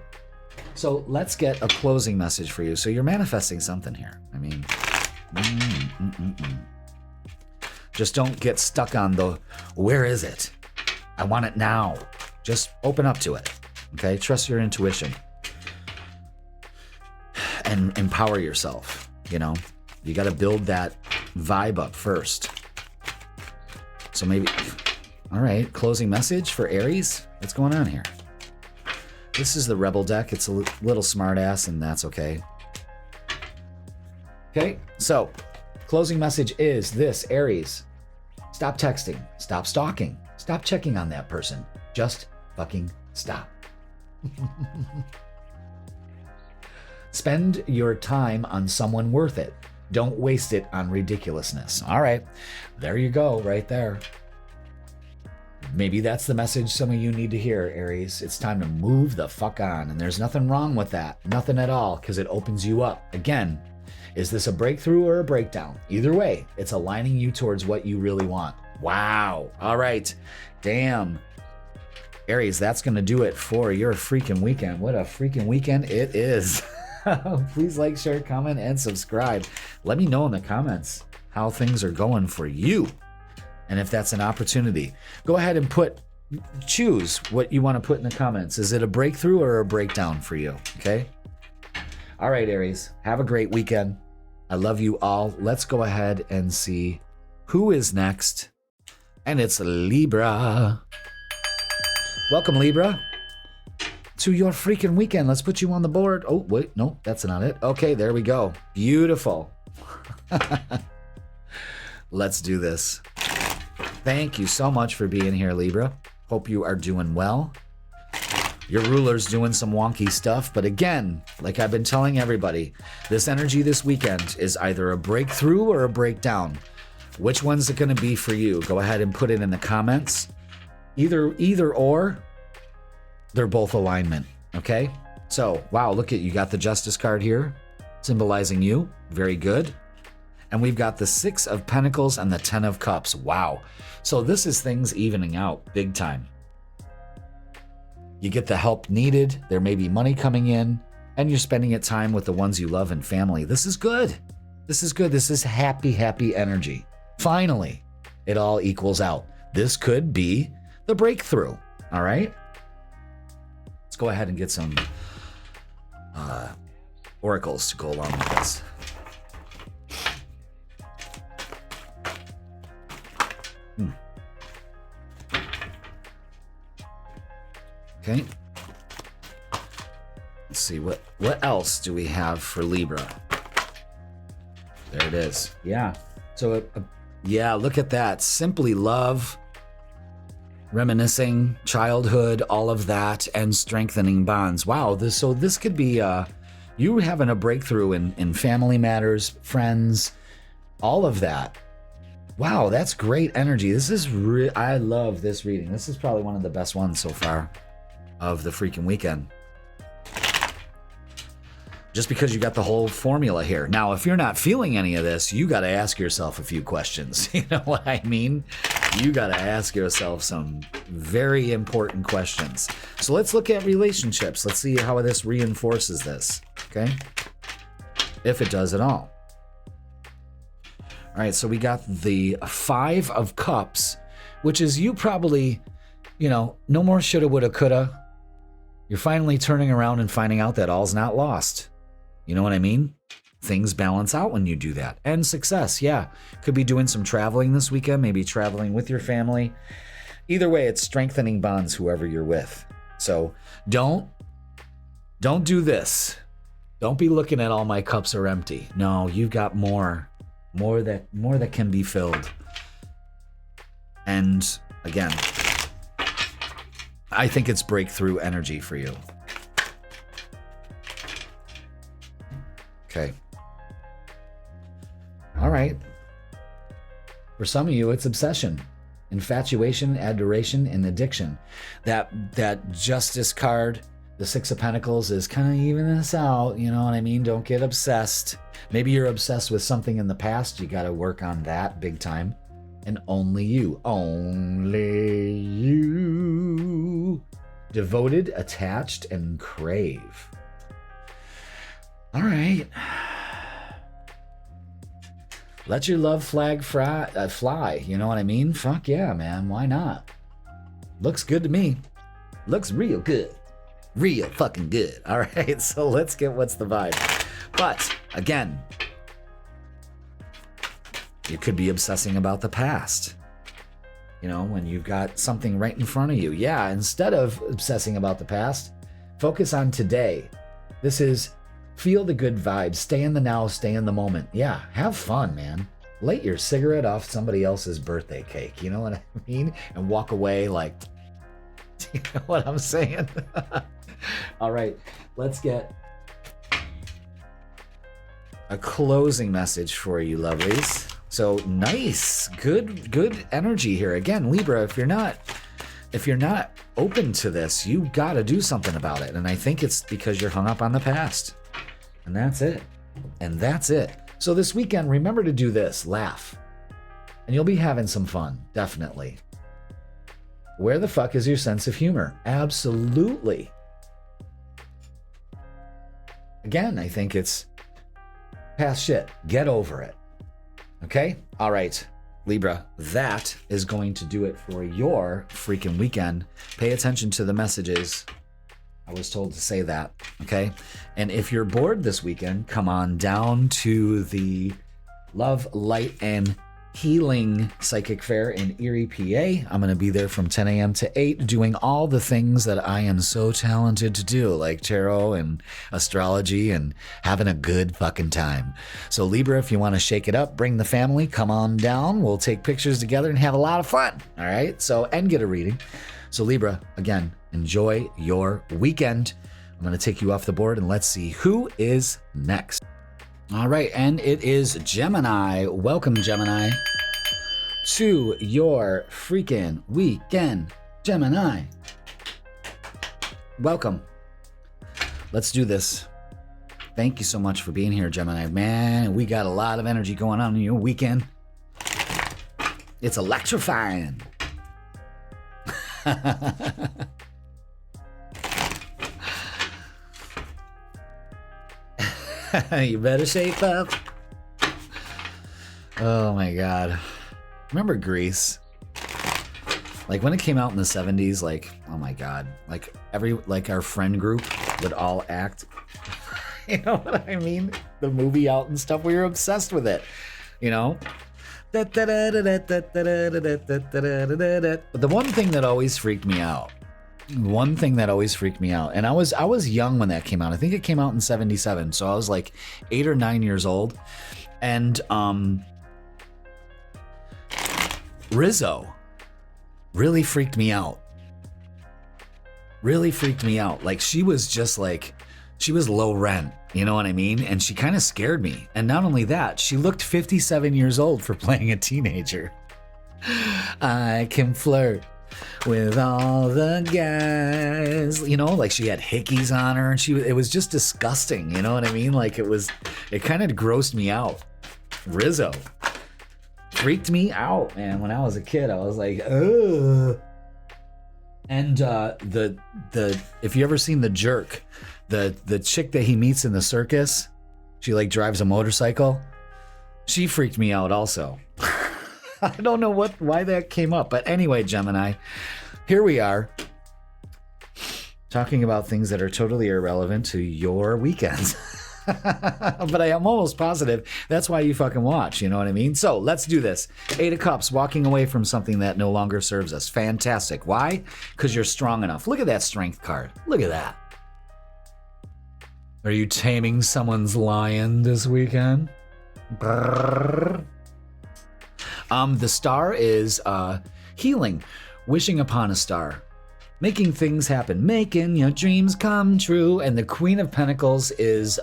So let's get a closing message for you. So you're manifesting something here. I mean, just don't get stuck on the, where is it? I want it now. Just open up to it. Okay, trust your intuition and empower yourself. You know, you got to build that vibe up first. So maybe, all right, closing message for Aries. What's going on here? This is the Rebel deck. It's a little smartass, and that's okay. Okay, so closing message is this, Aries. Stop texting. Stop stalking. Stop checking on that person. Just fucking stop. Spend your time on someone worth it. Don't waste it on ridiculousness. All right, there you go, right there. Maybe that's the message some of you need to hear, Aries. It's time to move the fuck on, and there's nothing wrong with that. Nothing at all, because it opens you up. Again, is this a breakthrough or a breakdown? Either way, it's aligning you towards what you really want. Wow. All right. Damn. Aries, that's going to do it for your freaking weekend. What a freaking weekend it is. Please like, share, comment, and subscribe. Let me know in the comments how things are going for you. And if that's an opportunity, go ahead and choose what you want to put in the comments. Is it a breakthrough or a breakdown for you? Okay. All right, Aries, have a great weekend. I love you all. Let's go ahead and see who is next. And it's Libra. Welcome, Libra, to your freaking weekend. Let's put you on the board. Oh, wait, no, that's not it. Okay, there we go. Beautiful. Let's do this. Thank you so much for being here, Libra. Hope you are doing well. Your ruler's doing some wonky stuff, but again, like I've been telling everybody, this energy this weekend is either a breakthrough or a breakdown. Which one's it going to be for you? Go ahead and put it in the comments. Either or, they're both alignment, okay? So, wow, look at, you got the Justice card here, symbolizing you. Very good. And we've got the 6 of Pentacles and the 10 of Cups. Wow. So this is things evening out big time. You get the help needed. There may be money coming in, and you're spending it time with the ones you love and family. This is good. This is good. This is happy, happy energy. Finally, it all equals out. This could be the breakthrough. All right. Let's go ahead and get some oracles to go along with this. Okay. Let's see, what else do we have for Libra? There it is. Yeah. So, yeah, look at that. Simply love, reminiscing, childhood, all of that, and strengthening bonds. Wow. So this could be you having a breakthrough in family matters, friends, all of that. Wow, that's great energy. This is I love this reading. This is probably one of the best ones so far of the freaking weekend. Just because you got the whole formula here. Now, if you're not feeling any of this, you got to ask yourself a few questions. You know what I mean? You got to ask yourself some very important questions. So let's look at relationships. Let's see how this reinforces this, okay? If it does at all. All right, so we got the 5 of Cups, which is you probably, no more shoulda, woulda, coulda. You're finally turning around and finding out that all's not lost. You know what I mean? Things balance out when you do that. And success, yeah. Could be doing some traveling this weekend, maybe traveling with your family. Either way, it's strengthening bonds, whoever you're with. So don't do this. Don't be looking at all my cups are empty. No, you've got more that can be filled. And again, I think it's breakthrough energy for you. Okay. All right. For some of you, it's obsession, infatuation, adoration, and addiction. That Justice card, the 6 of Pentacles, is kind of evening this out. You know what I mean? Don't get obsessed. Maybe you're obsessed with something in the past. You got to work on that big time. And only you. Devoted, attached, and crave. All right. Let your love flag fly. You know what I mean? Fuck yeah, man. Why not? Looks good to me. Looks real good. Real fucking good. All right, so let's get what's the vibe. But, again, you could be obsessing about the past. When you've got something right in front of you. Yeah, instead of obsessing about the past, focus on today. This is feel the good vibes. Stay in the now, stay in the moment. Yeah, have fun, man. Light your cigarette off somebody else's birthday cake. You know what I mean? And walk away like, you know what I'm saying? All right, let's get a closing message for you, lovelies. So nice, good energy here. Again, Libra, if you're not open to this, you got to do something about it. And I think it's because you're hung up on the past. And that's it. So this weekend, remember to do this, laugh. And you'll be having some fun, definitely. Where the fuck is your sense of humor? Absolutely. Again, I think it's past shit. Get over it. Okay? All right, Libra, that is going to do it for your freaking weekend. Pay attention to the messages. I was told to say that, okay? And if you're bored this weekend, come on down to the Love, Light, and Healing Psychic Fair in Erie, PA. I'm going to be there from 10 a.m. to 8 doing all the things that I am so talented to do, like tarot and astrology and having a good fucking time. So Libra, if you want to shake it up, bring the family, come on down. We'll take pictures together and have a lot of fun. All right? So, and get a reading. So Libra, again, enjoy your weekend. I'm going to take you off the board and let's see who is next. All right, and it is Gemini. Welcome, Gemini, to your freaking weekend. Gemini. Welcome. Let's do this. Thank you so much for being here, Gemini. Man, we got a lot of energy going on in your weekend. It's electrifying. You better shape up. Oh my God. Remember Grease? Like when it came out in the 70s, like, oh my God. Like our friend group would all act You know what I mean? The movie out and stuff. We were obsessed with it, you know? But the one thing that always freaked me out, and I was young when that came out. I think it came out in 77, so I was like 8 or 9 years old. And Rizzo really freaked me out. Like, she was just like, she was low rent, you know what I mean? And she kind of scared me. And not only that, she looked 57 years old for playing a teenager. I can flirt with all the guys, you know, like she had hickeys on her, and it was just disgusting, you know what I mean? Like, it kind of grossed me out. Rizzo freaked me out, man. When I was a kid, I was like, ugh. And if you ever seen The Jerk, the chick that he meets in the circus, she like drives a motorcycle. She freaked me out also. I don't know why that came up, but anyway, Gemini, here we are talking about things that are totally irrelevant to your weekends. But I am almost positive that's why you fucking watch, you know what I mean? So let's do this. 8 of Cups, walking away from something that no longer serves us. Fantastic. Why? Because you're strong enough. Look at that strength card. Look at that. Are you taming someone's lion this weekend? Brrr. The star is healing, wishing upon a star, making things happen, making your dreams come true. And the Queen of Pentacles is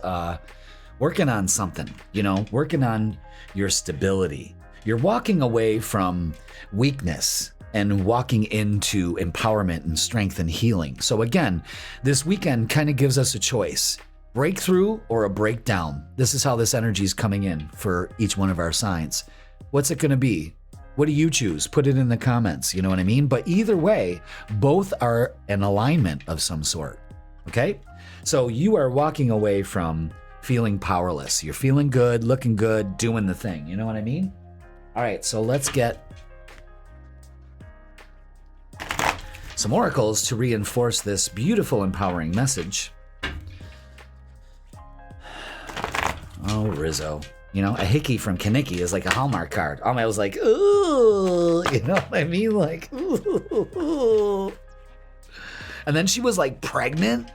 working on something, you know, working on your stability. You're walking away from weakness and walking into empowerment and strength and healing. So again, this weekend kind of gives us a choice. Breakthrough or a breakdown. This is how this energy is coming in for each one of our signs. What's it going to be? What do you choose? Put it in the comments, you know what I mean? But either way, both are an alignment of some sort, okay? So you are walking away from feeling powerless. You're feeling good, looking good, doing the thing, you know what I mean? All right, so let's get some oracles to reinforce this beautiful, empowering message. Oh, Rizzo. You know, a hickey from Kaneki is like a Hallmark card. I was like, ooh, you know what I mean? Like, ooh. And then she was like pregnant.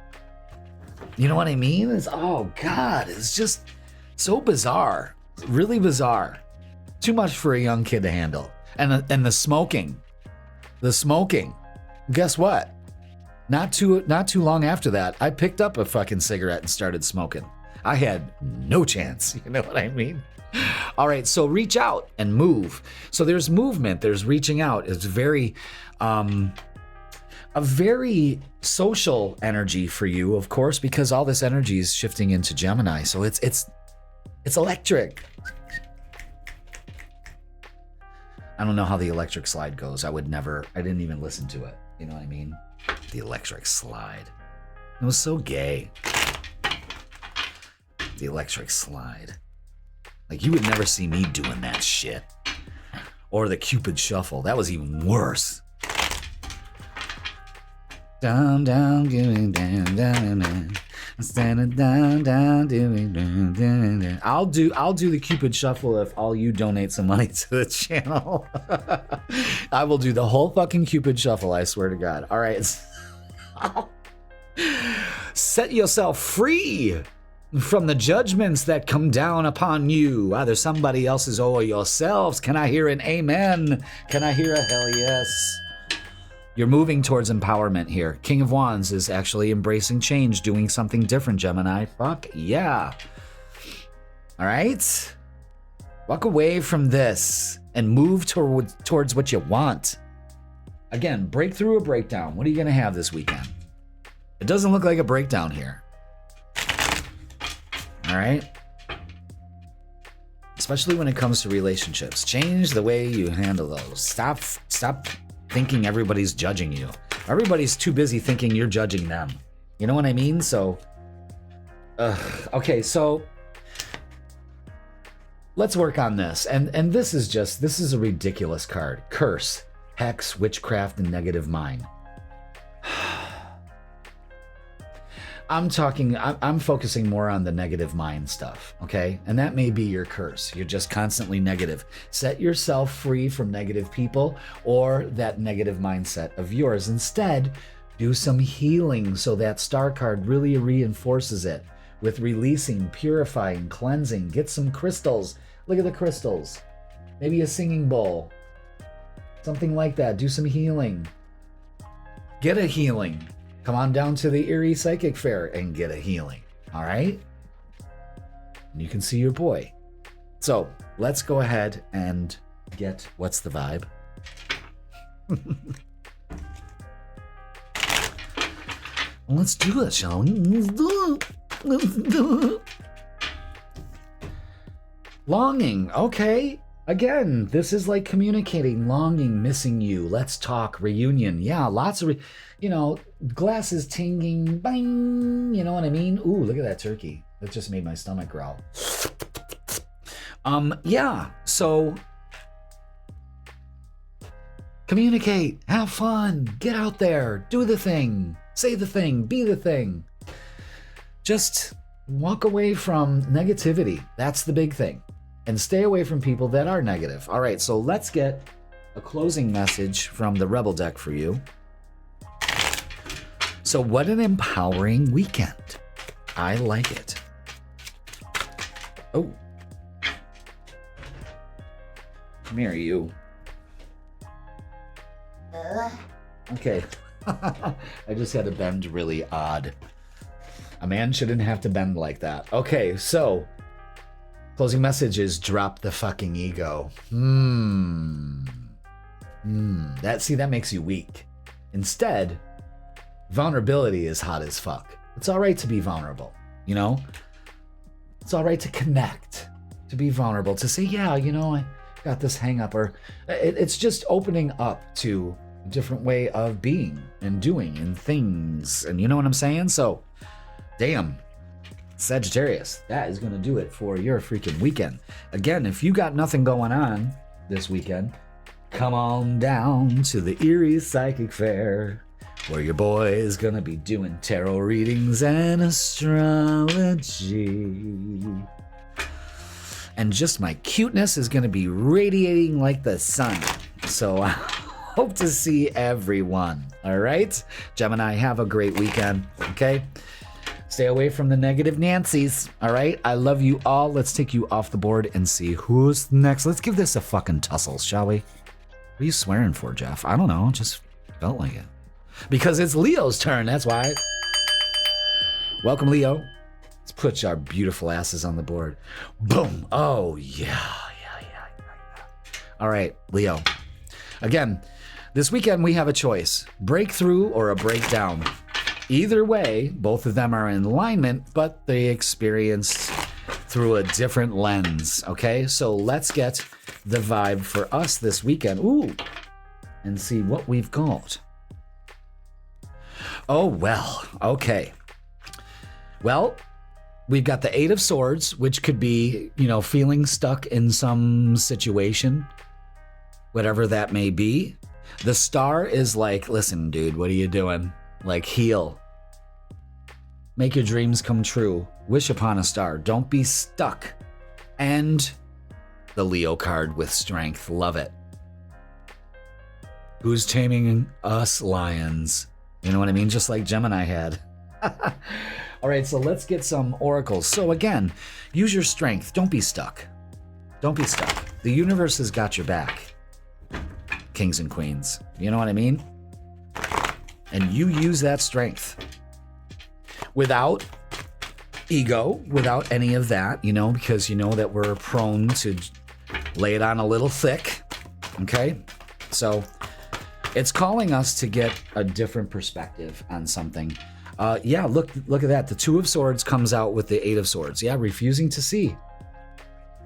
You know what I mean? Oh God, it's just so bizarre. Really bizarre. Too much for a young kid to handle. And the smoking. Guess what? Not too long after that, I picked up a fucking cigarette and started smoking. I had no chance, you know what I mean? All right, so reach out and move. So there's movement, there's reaching out. It's very, a very social energy for you, of course, because all this energy is shifting into Gemini. So it's electric. I don't know how the electric slide goes. I didn't even listen to it. You know what I mean? The electric slide. It was so gay. The electric slide. Like, you would never see me doing that shit. Or the Cupid shuffle. That was even worse. Down, down, giving down, down, down. Standing down, down, doing down, down, down. I'll do the Cupid shuffle if all you donate some money to the channel. I will do the whole fucking Cupid shuffle, I swear to God. All right. Set yourself free from the judgments that come down upon you, either somebody else's or yourselves. Can I hear an amen? Can I hear a hell yes? You're moving towards empowerment here. King of Wands is actually embracing change, doing something different, Gemini. Fuck yeah. All right? Walk away from this and move towards what you want. Again, breakthrough or breakdown. What are you going to have this weekend? It doesn't look like a breakdown here. All right? Especially when it comes to relationships. Change the way you handle those. Stop thinking everybody's judging you. Everybody's too busy thinking you're judging them. You know what I mean? So, okay, so let's work on this. And this is a ridiculous card. Curse, hex, witchcraft, and negative mind. I'm focusing more on the negative mind stuff, okay? And that may be your curse. You're just constantly negative. Set yourself free from negative people or that negative mindset of yours. Instead, do some healing so that star card really reinforces it with releasing, purifying, cleansing. Get some crystals. Look at the crystals. Maybe a singing bowl. Something like that. Do some healing. Get a healing. Come on down to the Erie Psychic Fair and get a healing. All right? And you can see your boy. So let's go ahead and get what's the vibe? Let's do it, shall we? Let's do it. Longing. Okay. Again, this is like communicating, longing, missing you. Let's talk, reunion. Yeah, lots of, glasses tinging, bang. You know what I mean? Ooh, look at that turkey. That just made my stomach growl. Yeah, so communicate, have fun, get out there, do the thing, say the thing, be the thing. Just walk away from negativity. That's the big thing. And stay away from people that are negative. All right, so let's get a closing message from the Rebel deck for you. So what an empowering weekend. I like it. Oh. Come here, you. Okay. I just had to bend really odd. A man shouldn't have to bend like that. Okay, so closing message is drop the fucking ego. That makes you weak. Instead, vulnerability is hot as fuck. It's all right to be vulnerable, It's all right to connect, to be vulnerable, to say, yeah, I got this hang up, or it's just opening up to a different way of being and doing and things. And you know what I'm saying? So, damn. Sagittarius, that is going to do it for your freaking weekend. Again, if you got nothing going on this weekend, come on down to the Erie Psychic Fair, where your boy is going to be doing tarot readings and astrology. And just my cuteness is going to be radiating like the sun. So I hope to see everyone. All right? Gemini, have a great weekend. Okay? Stay away from the negative Nancys, all right? I love you all. Let's take you off the board and see who's next. Let's give this a fucking tussle, shall we? What are you swearing for, Jeff? I don't know. Just felt like it. Because it's Leo's turn, that's why. Welcome, Leo. Let's put our beautiful asses on the board. Boom. Oh, yeah. All right, Leo. Again, this weekend we have a choice. Breakthrough or a breakdown. Either way, both of them are in alignment, but they experienced through a different lens, okay? So let's get the vibe for us this weekend. Ooh, and see what we've got. Oh, well, okay. Well, we've got the Eight of Swords, which could be, feeling stuck in some situation, whatever that may be. The Star is like, listen, dude, what are you doing? Like, heal. Make your dreams come true. Wish upon a star. Don't be stuck. And the Leo card with strength. Love it. Who's taming us lions? You know what I mean? Just like Gemini had. All right, so let's get some oracles. So again, use your strength. Don't be stuck. Don't be stuck. The universe has got your back. Kings and queens. You know what I mean? And you use that strength without ego, without any of that, because you know that we're prone to lay it on a little thick, okay? So it's calling us to get a different perspective on something. Yeah, look at that. The Two of Swords comes out with the Eight of Swords. Yeah, refusing to see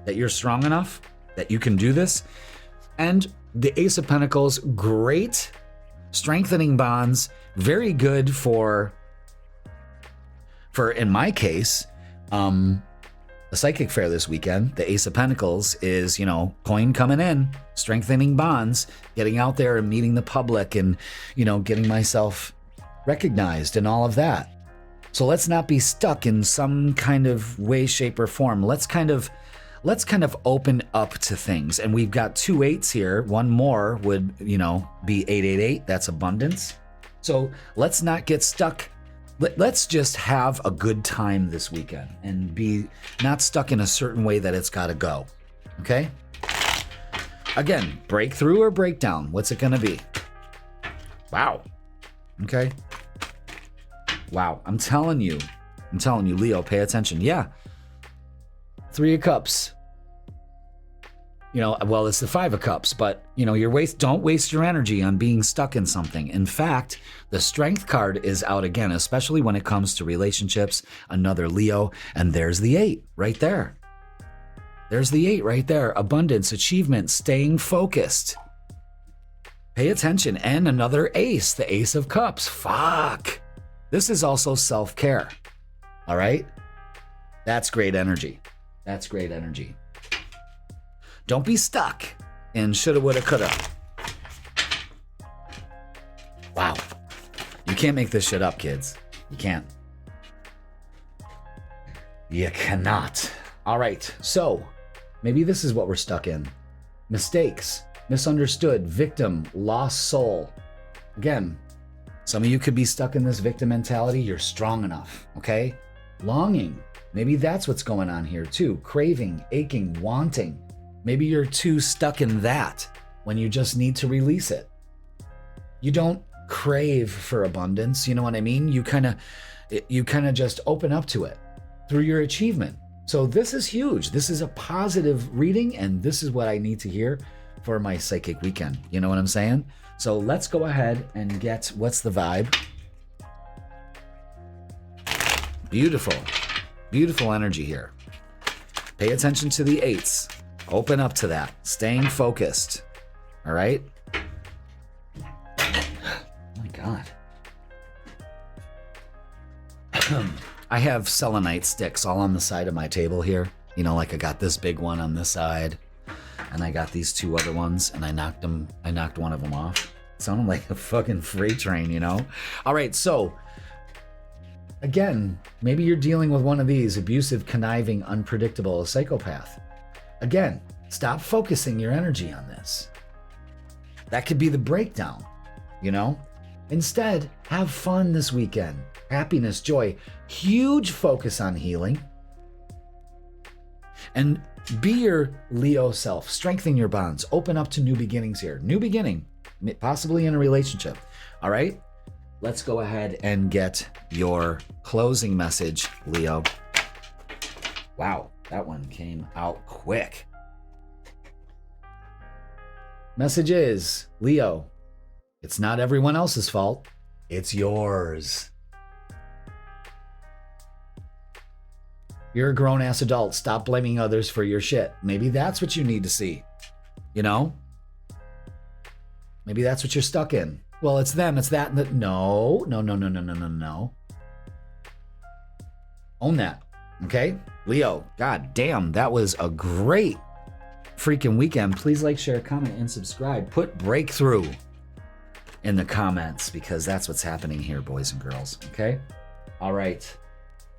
that you're strong enough, that you can do this. And the Ace of Pentacles, great strengthening bonds, very good for in my case, the Psychic Fair this weekend. The Ace of Pentacles is, coin coming in, strengthening bonds, getting out there and meeting the public and, getting myself recognized and all of that. So let's not be stuck in some kind of way, shape, or form. Let's kind of open up to things. And we've got 2 8s here. One more would, be 888. That's abundance. So let's not get stuck. Let's just have a good time this weekend and be not stuck in a certain way that it's got to go. Okay? Again, breakthrough or breakdown? What's it going to be? Wow. Okay. Wow. I'm telling you, Leo, pay attention. Yeah. 3 of Cups. Well, it's the 5 of Cups, but don't waste your energy on being stuck in something. In fact, the Strength card is out again, especially when it comes to relationships. Another Leo, and there's the 8 right there. There's the 8 right there. Abundance, achievement, staying focused. Pay attention. And another ace, the Ace of Cups. Fuck. This is also self-care. All right? That's great energy. That's great energy. Don't be stuck in shoulda, woulda, coulda. Wow. You can't make this shit up, kids. You can't. You cannot. All right. So maybe this is what we're stuck in. Mistakes, misunderstood, victim, lost soul. Again, some of you could be stuck in this victim mentality. You're strong enough, okay? Longing. Maybe that's what's going on here too. Craving, aching, wanting. Maybe you're too stuck in that when you just need to release it. You don't crave for abundance, you know what I mean? You kind of just open up to it through your achievement. So this is huge. This is a positive reading, and this is what I need to hear for my psychic weekend. You know what I'm saying? So let's go ahead and get, what's the vibe? Beautiful. Beautiful energy here. Pay attention to the 8s. Open up to that. Staying focused. All right? Oh my God. I have selenite sticks all on the side of my table here. Like I got this big one on this side, and I got these 2 other ones, and I knocked one of them off. It sounded like a fucking freight train, All right, so again, maybe you're dealing with one of these: abusive, conniving, unpredictable, a psychopath. Again, stop focusing your energy on this. That could be the breakdown, Instead, have fun this weekend. Happiness, joy, huge focus on healing. And be your Leo self. Strengthen your bonds. Open up to new beginnings here. New beginning, possibly in a relationship. All right? Let's go ahead and get your closing message, Leo. Wow, that one came out quick. Message is, Leo, it's not everyone else's fault. It's yours. You're a grown-ass adult. Stop blaming others for your shit. Maybe that's what you need to see. Maybe that's what you're stuck in. Well, it's them, it's that, and that. No. Own that. Okay? Leo, god damn, that was a great freaking weekend. Please like, share, comment, and subscribe. Put breakthrough in the comments, because that's what's happening here, boys and girls. Okay? All right.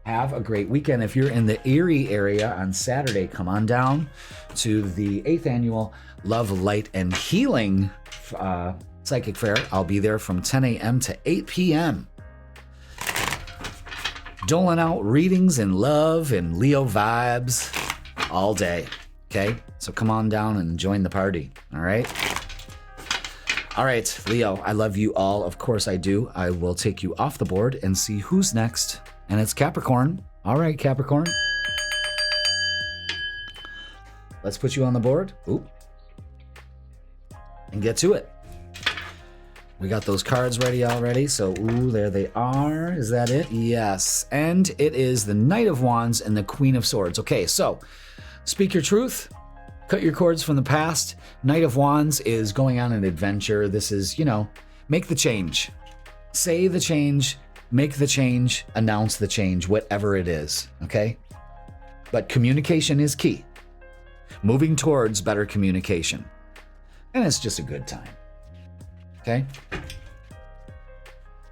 Have a great weekend. If you're in the Erie area on Saturday, come on down to the 8th annual Love, Light, and Healing Psychic Fair. I'll be there from 10 a.m. to 8 p.m. Doling out readings and love and Leo vibes all day. Okay? So come on down and join the party. All right? All right, Leo, I love you all. Of course I do. I will take you off the board and see who's next. And it's Capricorn. All right, Capricorn. Let's put you on the board. Oop. And get to it. We got those cards ready already. So, there they are. Is that it? Yes. And it is the Knight of Wands and the Queen of Swords. Okay, so speak your truth. Cut your cords from the past. Knight of Wands is going on an adventure. This is, make the change. Say the change. Make the change, announce the change, whatever it is, okay? But communication is key. Moving towards better communication. And it's just a good time, okay?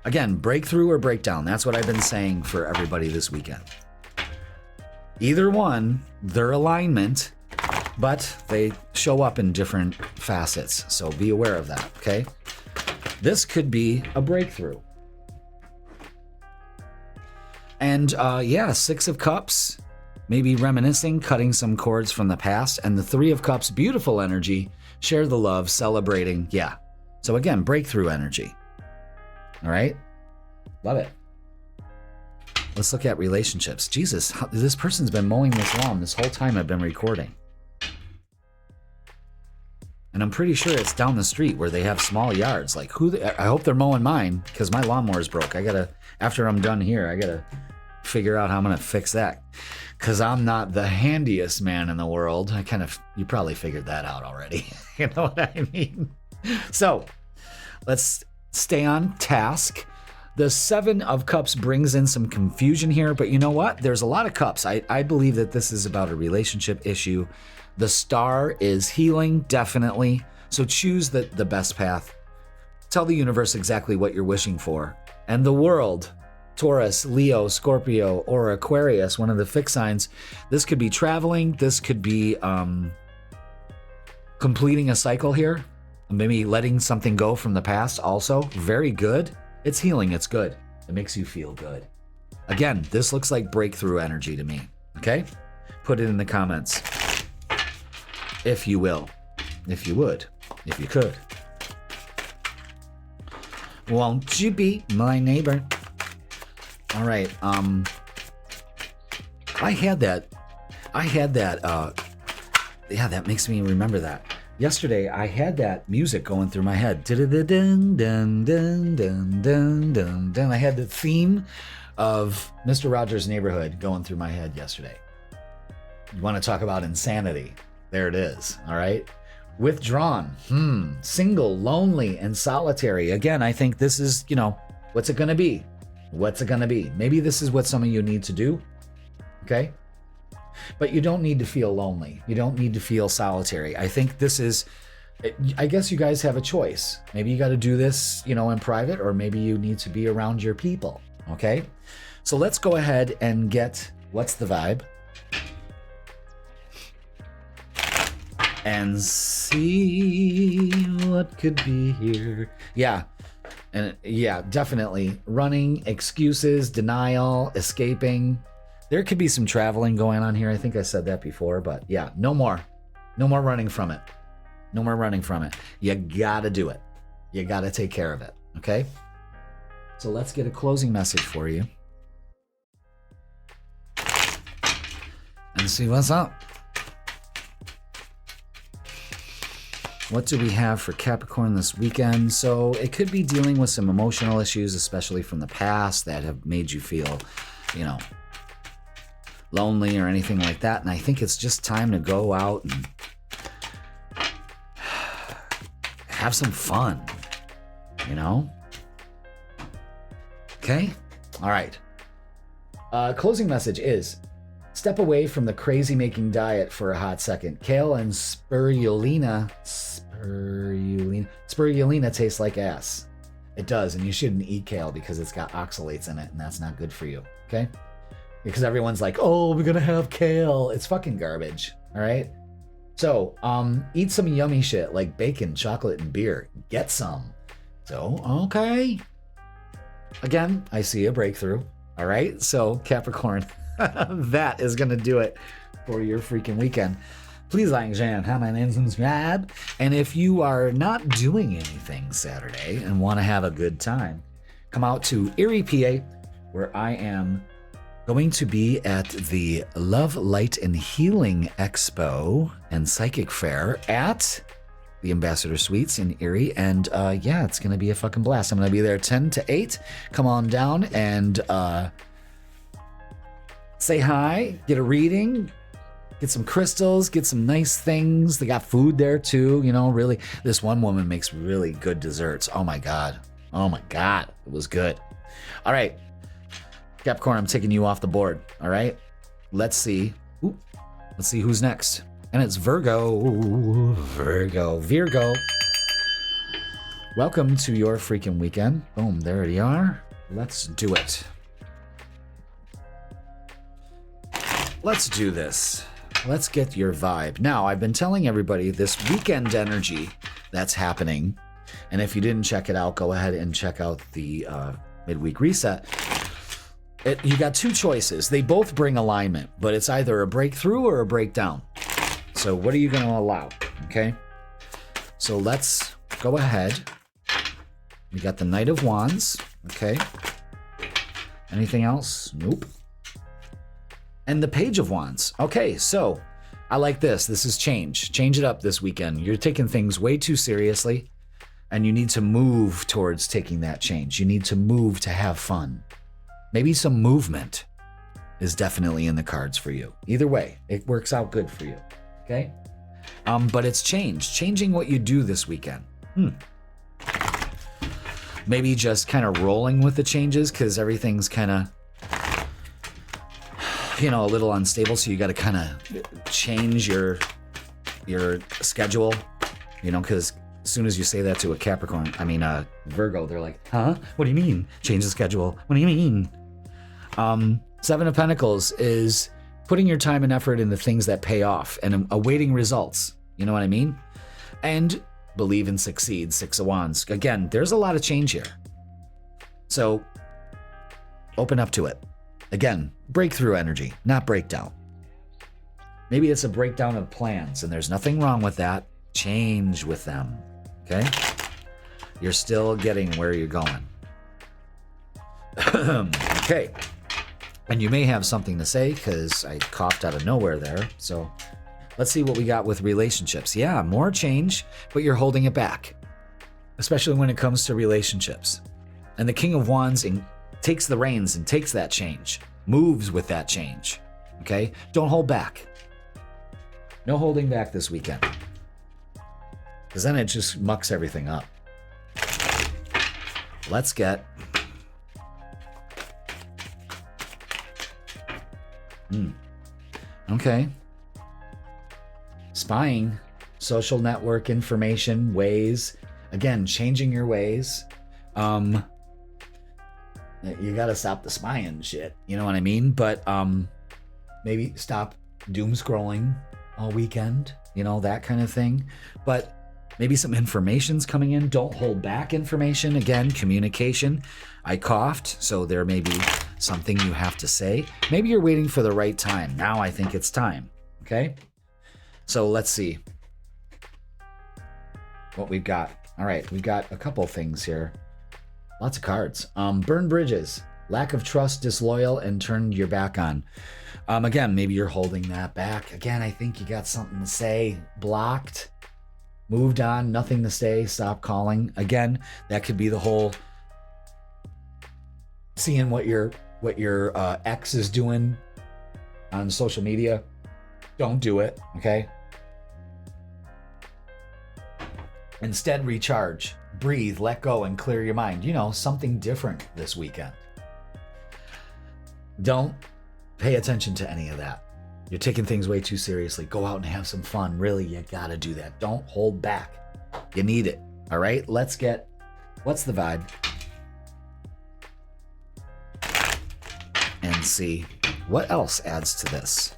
Again, breakthrough or breakdown. That's what I've been saying for everybody this weekend. Either one, their alignment, but they show up in different facets. So be aware of that, okay? This could be a breakthrough. And yeah, Six of Cups, maybe reminiscing, cutting some cords from the past. And the Three of Cups, beautiful energy, share the love, celebrating. Yeah. So again, breakthrough energy. All right? Love it. Let's look at relationships. Jesus, this person's been mowing this lawn this whole time I've been recording. And I'm pretty sure it's down the street where they have small yards. Like, I hope they're mowing mine because my lawnmower's broke. After I'm done here, I gotta figure out how I'm gonna fix that. Because I'm not the handiest man in the world. You probably figured that out already. You know what I mean? So, let's stay on task. The Seven of Cups brings in some confusion here, but you know what? There's a lot of cups. I believe that this is about a relationship issue. The Star is healing, definitely. So choose the best path. Tell the universe exactly what you're wishing for. And the world, Taurus, Leo, Scorpio, or Aquarius, one of the fixed signs, this could be traveling. This could be completing a cycle here. Maybe letting something go from the past also. Very good. It's healing. It's good. It makes you feel good. Again, this looks like breakthrough energy to me. Okay? Put it in the comments. If you will. If you would. If you could. Won't you be my neighbor? All right. I had that. Yeah, that makes me remember that. Yesterday, I had that music going through my head. Dun, dun, dun, dun, dun, dun, dun. I had the theme of Mr. Rogers' Neighborhood going through my head yesterday. You want to talk about insanity? There it is, all right? Withdrawn, single, lonely, and solitary. Again, I think this is, what's it going to be? What's it going to be? Maybe this is what some of you need to do, okay? But you don't need to feel lonely. You don't need to feel solitary. I think this is, I guess you guys have a choice. Maybe you got to do this, in private, or maybe you need to be around your people, okay? So let's go ahead and get, what's the vibe? And see what could be here. Yeah. And yeah, definitely. Running, excuses, denial, escaping. There could be some traveling going on here. I think I said that before, but yeah, no more. No more running from it. No more running from it. You gotta do it. You gotta take care of it, okay? So let's get a closing message for you. And see what's up. What do we have for Capricorn this weekend? So it could be dealing with some emotional issues, especially from the past, that have made you feel, lonely or anything like that. And I think it's just time to go out and have some fun, Okay? All right. Closing message is, step away from the crazy-making diet for a hot second. Kale and spirulina tastes like ass. It does, and you shouldn't eat kale because it's got oxalates in it, and that's not good for you, okay? Because everyone's like, oh, we're gonna have kale. It's fucking garbage, all right? So, eat some yummy shit like bacon, chocolate, and beer. Get some. So, okay. Again, I see a breakthrough, all right? So, Capricorn, that is gonna do it for your freaking weekend. Please like, share, comment, and subscribe. And if you are not doing anything Saturday and want to have a good time, come out to Erie, PA, where I am going to be at the Love, Light, and Healing Expo and Psychic Fair at the Ambassador Suites in Erie. And yeah, it's going to be a fucking blast. I'm going to be there 10 to 8. Come on down and say hi, get a reading, get some crystals, get some nice things. They got food there too, really. This one woman makes really good desserts. Oh my God. It was good. All right. Capricorn, I'm taking you off the board. All right. Let's see who's next. And it's Virgo. Welcome to your freaking weekend. Boom, there you are. Let's do it. Let's do this. Let's get your vibe. Now, I've been telling everybody this weekend energy that's happening. And if you didn't check it out, go ahead and check out the midweek reset. You got two choices. They both bring alignment, but it's either a breakthrough or a breakdown. So what are you going to allow? Okay. So let's go ahead. We got the Knight of Wands. Okay. Anything else? Nope. And the Page of Wands. Okay, so I like this. This is change. Change it up this weekend. You're taking things way too seriously, and you need to move towards taking that change. You need to move to have fun. Maybe some movement is definitely in the cards for you. Either way, it works out good for you. Okay? But it's change. Changing what you do this weekend. Maybe just kind of rolling with the changes because everything's kind of, a little unstable. So you got to kind of change your schedule, because as soon as you say that to a Virgo, they're like, huh? What do you mean? Change the schedule. What do you mean? Seven of Pentacles is putting your time and effort in the things that pay off and awaiting results. You know what I mean? And believe and succeed. Six of Wands. Again, there's a lot of change here. So open up to it. Again, breakthrough energy, not breakdown. Maybe it's a breakdown of plans, and there's nothing wrong with that. Change with them. Okay? You're still getting where you're going. Okay. And you may have something to say because I coughed out of nowhere there. So let's see what we got with relationships. Yeah, more change, but you're holding it back, especially when it comes to relationships. And the King of Wands takes the reins and takes that change, moves with that change. Okay? Don't hold back. No holding back this weekend, because then it just mucks everything up. Let's get okay. Spying, social network information, ways. Again, changing your ways. You gotta stop the spying shit. You know what I mean? But maybe stop doom scrolling all weekend. That kind of thing. But maybe some information's coming in. Don't hold back information. Again, communication. I coughed, so there may be something you have to say. Maybe you're waiting for the right time. Now I think it's time. Okay? So let's see what we've got. All right, we've got a couple things here. Lots of cards. Burn bridges. Lack of trust, disloyal, and turned your back on. Again, maybe you're holding that back. Again, I think you got something to say. Blocked. Moved on. Nothing to say. Stop calling. Again, that could be the whole seeing what your ex is doing on social media. Don't do it, okay? Instead, recharge, breathe, let go, and clear your mind. Something different this weekend. Don't pay attention to any of that. You're taking things way too seriously. Go out and have some fun. Really, you gotta do that. Don't hold back. You need it, all right? Let's get, what's the vibe? And see what else adds to this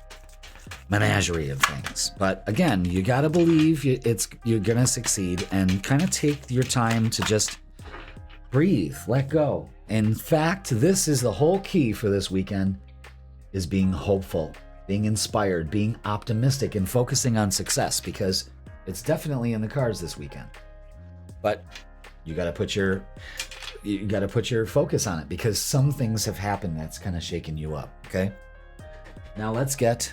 menagerie of things. But again, you got to believe you're going to succeed, and kind of take your time to just breathe, let go. In fact, this is the whole key for this weekend, is being hopeful, being inspired, being optimistic, and focusing on success, because it's definitely in the cards this weekend. But you got to put your focus on it, because some things have happened that's kind of shaken you up. Okay. Now let's get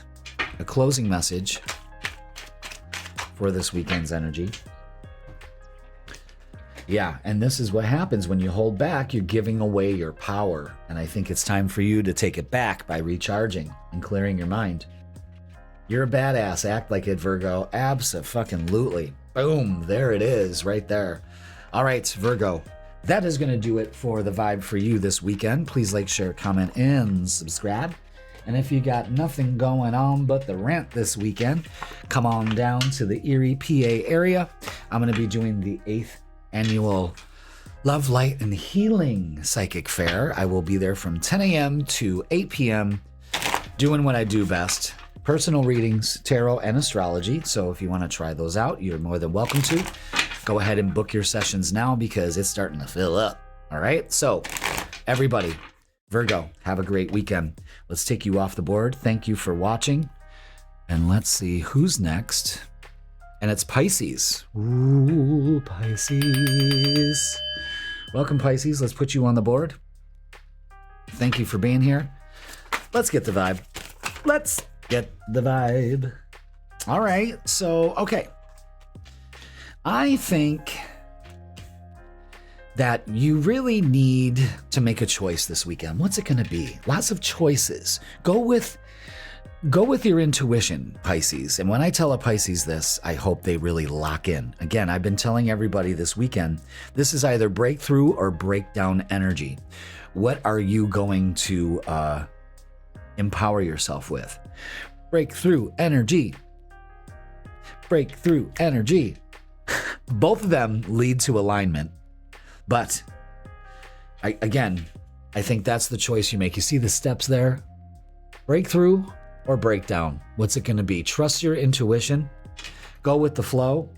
a closing message for this weekend's energy. Yeah, and this is what happens when you hold back. You're giving away your power, and I think it's time for you to take it back by recharging and clearing your mind. You're a badass. Act like it, Virgo. Abso-fucking-lutely. Boom. There it is, right there. All right, Virgo. That is going to do it for the vibe for you this weekend. Please like, share, comment, and subscribe. And if you got nothing going on but the rent this weekend, come on down to the Erie, PA area. I'm going to be doing the 8th annual Love, Light, and Healing Psychic Fair. I will be there from 10 a.m. to 8 p.m. doing what I do best. Personal readings, tarot, and astrology. So if you want to try those out, you're more than welcome to. Go ahead and book your sessions now because it's starting to fill up. All right? So everybody, Virgo, have a great weekend. Let's take you off the board. Thank you for watching. And let's see who's next. And it's Pisces. Ooh, Pisces. Welcome, Pisces. Let's put you on the board. Thank you for being here. Let's get the vibe. Let's get the vibe. All right. So, okay. I think that you really need to make a choice this weekend. What's it going to be? Lots of choices. Go with your intuition, Pisces. And when I tell a Pisces this, I hope they really lock in. Again, I've been telling everybody this weekend, this is either breakthrough or breakdown energy. What are you going to empower yourself with? Breakthrough energy. Breakthrough energy. Both of them lead to alignment. But I think that's the choice you make. You see the steps there? Breakthrough or breakdown? What's it going to be? Trust your intuition. Go with the flow.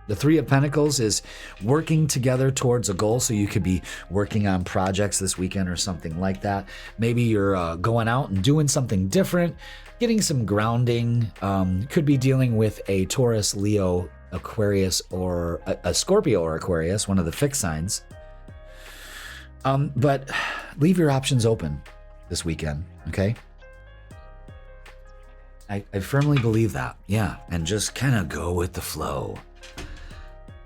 The Three of Pentacles is working together towards a goal. So you could be working on projects this weekend or something like that. Maybe you're going out and doing something different, getting some grounding. Could be dealing with a Taurus, Leo, Aquarius, or a Scorpio or Aquarius, one of the fixed signs. But leave your options open this weekend, okay? I firmly believe that, yeah. And just kind of go with the flow.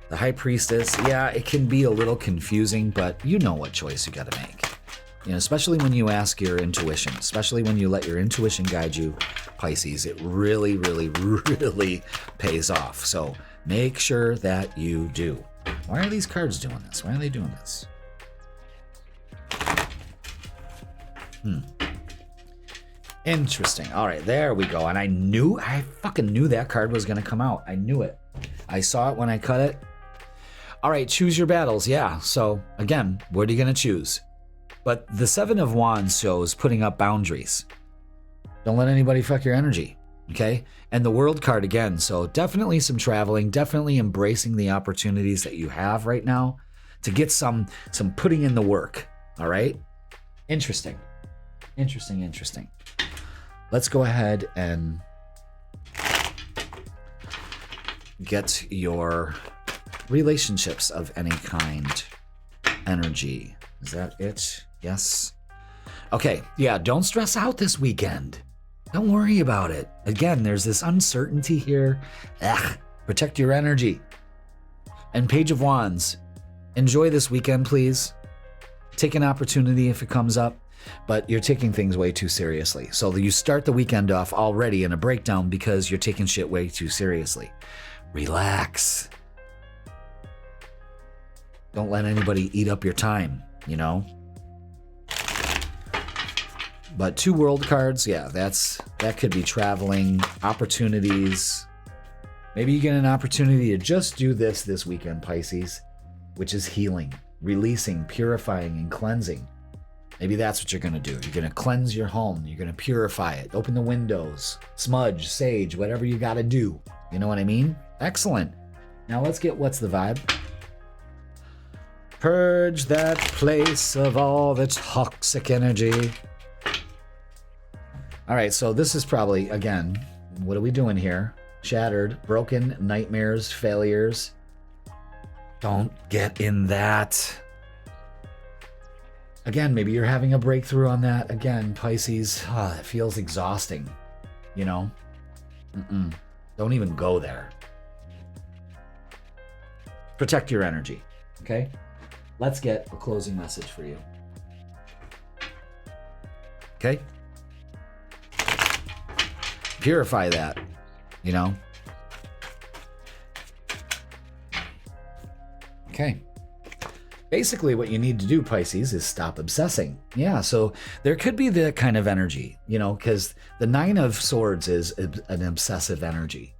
The High Priestess, yeah, it can be a little confusing, but you know what choice you got to make. You know, especially when you ask your intuition, especially when you let your intuition guide you, Pisces, it really, really, really pays off. So make sure that you do. Why are these cards doing this? Why are they doing this? Interesting. All right, there we go. And I fucking knew that card was going to come out. I knew it. I saw it when I cut it. All right, choose your battles. Yeah. So again, what are you going to choose? But the Seven of Wands shows putting up boundaries. Don't let anybody fuck your energy. Okay. And the World card again. So definitely some traveling, definitely embracing the opportunities that you have right now to get some putting in the work. All right. Interesting. Interesting. Let's go ahead and get your relationships of any kind energy. Is that it? Yes. Okay. Yeah. Don't stress out this weekend. Don't worry about it. Again, there's this uncertainty here. Protect your energy. And Page of Wands. Enjoy this weekend, please. Take an opportunity if it comes up. But you're taking things way too seriously. So you start the weekend off already in a breakdown because you're taking shit way too seriously. Relax. Don't let anybody eat up your time, you know? But 2 World cards, yeah, that could be traveling, opportunities. Maybe you get an opportunity to just do this weekend, Pisces, which is healing, releasing, purifying, and cleansing. Maybe that's what you're going to do. You're going to cleanse your home. You're going to purify it. Open the windows, smudge, sage, whatever you got to do. You know what I mean? Excellent. Now let's get what's the vibe. Purge that place of all the toxic energy. All right, so this is probably, again, what are we doing here? Shattered, broken, nightmares, failures. Don't get in that. Again, maybe you're having a breakthrough on that. Again, Pisces, it feels exhausting, you know? Don't even go there. Protect your energy, okay? Let's get a closing message for you. Okay? Purify that, you know? Okay. Basically, what you need to do, Pisces, is stop obsessing. Yeah, so there could be that kind of energy, you know, because the 9 of Swords is an obsessive energy.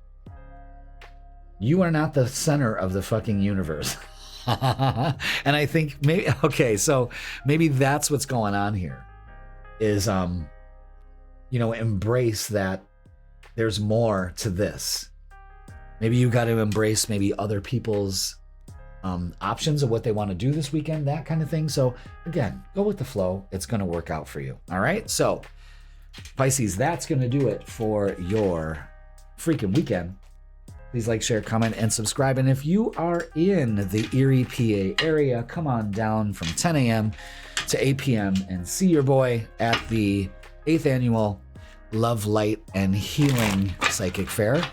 You are not the center of the fucking universe. And I think maybe, okay, so maybe that's what's going on here is, embrace that there's more to this. Maybe you got to embrace maybe other people's options of what they want to do this weekend, that kind of thing. So again, go with the flow. It's going to work out for you. All right. So Pisces, that's going to do it for your freaking weekend. Please like, share, comment, and subscribe. And if you are in the Erie, PA area, come on down from 10 a.m. to 8 p.m. and see your boy at the 8th annual Love, Light, and Healing Psychic Fair.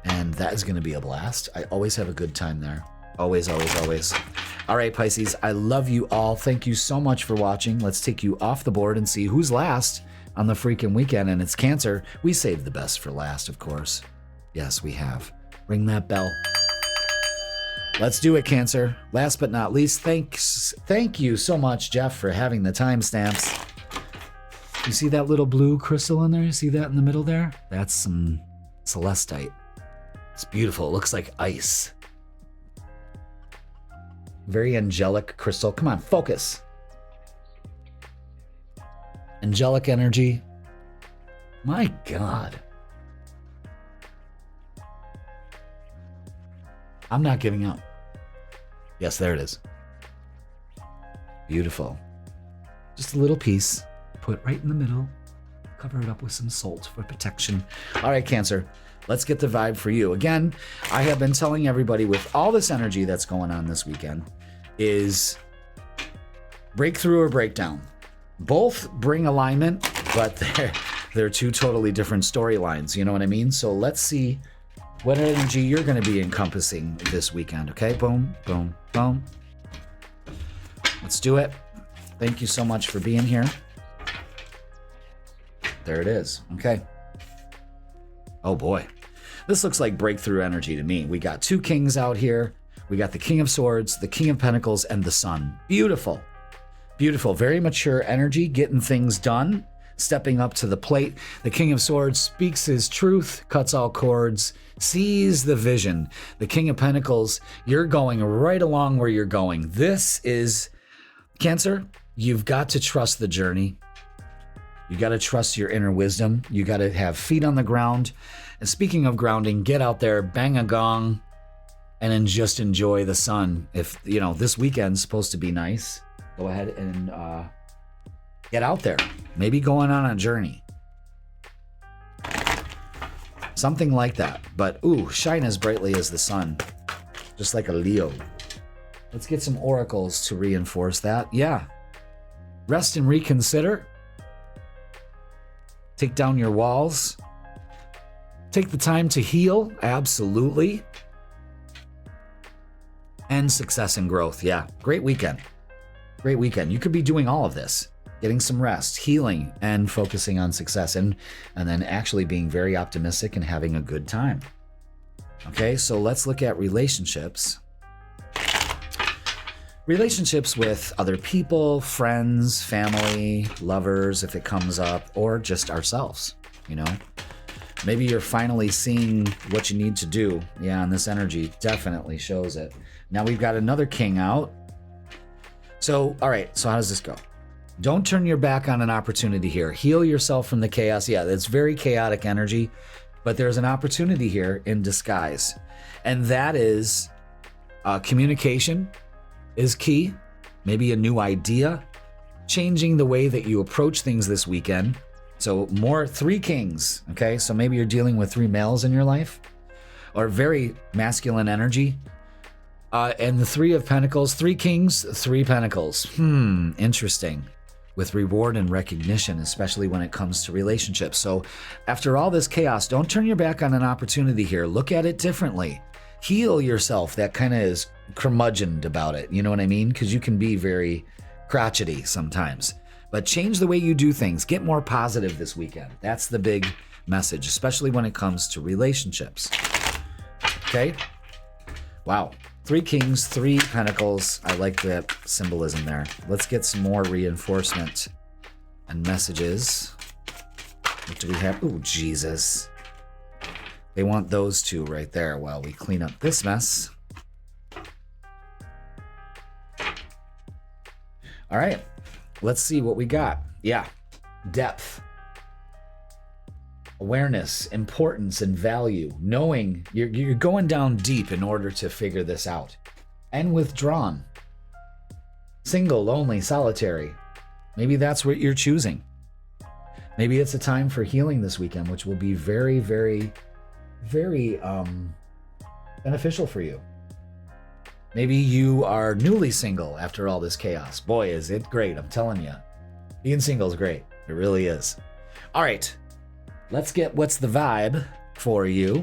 And that is going to be a blast. I always have a good time there. Always, always, always. All right, Pisces, I love you all. Thank you so much for watching. Let's take you off the board and see who's last on the freaking weekend. And it's Cancer. We saved the best for last, of course. Yes, we have. Ring that bell. Let's do it, Cancer. Last but not least, thank you so much, Jeff, for having the timestamps. You see that little blue crystal in there? You see that in the middle there? That's some celestite. It's beautiful. It looks like ice. Very angelic crystal. Come on, focus. Angelic energy. My God. I'm not giving up. Yes, there it is. Beautiful. Just a little piece. Put right in the middle. Cover it up with some salt for protection. All right, Cancer. Let's get the vibe for you. Again, I have been telling everybody with all this energy that's going on this weekend is breakthrough or breakdown. Both bring alignment, but they're two totally different storylines. You know what I mean? So let's see what energy you're going to be encompassing this weekend. Okay? Boom, boom, boom. Let's do it. Thank you so much for being here. There it is. Okay. Oh boy, this looks like breakthrough energy to me. We got two kings out here. We got the King of Swords, the King of Pentacles, and the Sun. Beautiful, beautiful, very mature energy, getting things done, stepping up to the plate. The King of Swords speaks his truth, cuts all cords, sees the vision. The King of Pentacles, you're going right along where you're going. This is Cancer. You've got to trust the journey. You got to trust your inner wisdom. You got to have feet on the ground. And speaking of grounding, get out there, bang a gong, and then just enjoy the sun. If, this weekend's supposed to be nice, go ahead and get out there. Maybe going on a journey. Something like that. But, shine as brightly as the sun. Just like a Leo. Let's get some oracles to reinforce that. Yeah. Rest and reconsider. Take down your walls. Take the time to heal. Absolutely. And success and growth. Yeah. Great weekend. Great weekend. You could be doing all of this. Getting some rest, healing, and focusing on success. And then actually being very optimistic and having a good time. Okay, so let's look at relationships. Relationships with other people, friends, family, lovers, if it comes up, or just ourselves, Maybe you're finally seeing what you need to do. Yeah, and this energy definitely shows it. Now we've got another king out. So, all right, so how does this go? Don't turn your back on an opportunity here. Heal yourself from the chaos. Yeah, it's very chaotic energy, but there's an opportunity here in disguise. And that is communication is key. Maybe a new idea, changing the way that you approach things this weekend. So more 3 kings, okay? So maybe you're dealing with 3 males in your life or very masculine energy. And the 3 of Pentacles, 3 kings, 3 pentacles. Interesting. With reward and recognition, especially when it comes to relationships. So after all this chaos, don't turn your back on an opportunity here. Look at it differently. Heal yourself. That kind of is curmudgeoned about it. You know what I mean? Because you can be very crotchety sometimes. But change the way you do things. Get more positive this weekend. That's the big message, especially when it comes to relationships. Okay? Wow. 3 kings, 3 pentacles. I like that symbolism there. Let's get some more reinforcement and messages. What do we have? Oh, Jesus. They want those 2 right there while we clean up this mess. All right, let's see what we got. Yeah, depth, awareness, importance, and value. Knowing you're going down deep in order to figure this out. And withdrawn. Single, lonely, solitary. Maybe that's what you're choosing. Maybe it's a time for healing this weekend, which will be very, very, very beneficial for you. Maybe you are newly single after all this chaos. Boy, is it great, I'm telling you. Being single is great. It really is. All right, let's get what's the vibe for you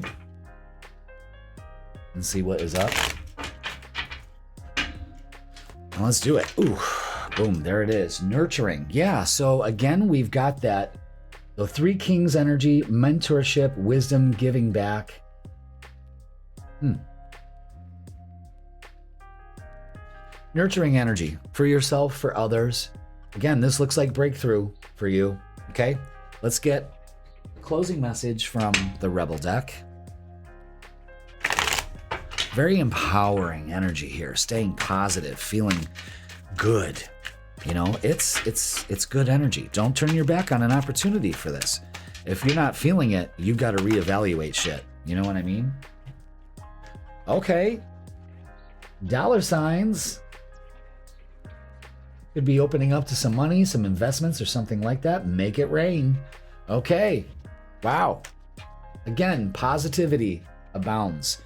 and see what is up. Let's do it. Ooh, boom, there it is. Nurturing. Yeah, so again, we've got that, the Three Kings energy, mentorship, wisdom, giving back. Nurturing energy for yourself, for others. Again, this looks like breakthrough for you, okay? Let's get a closing message from the Rebel deck. Very empowering energy here, staying positive, feeling good. You know, it's good energy. Don't turn your back on an opportunity for this. If you're not feeling it, you've got to reevaluate shit. You know what I mean? Okay. Dollar signs. Could be opening up to some money, some investments or something like that. Make it rain. Okay. Wow. Again, positivity abounds.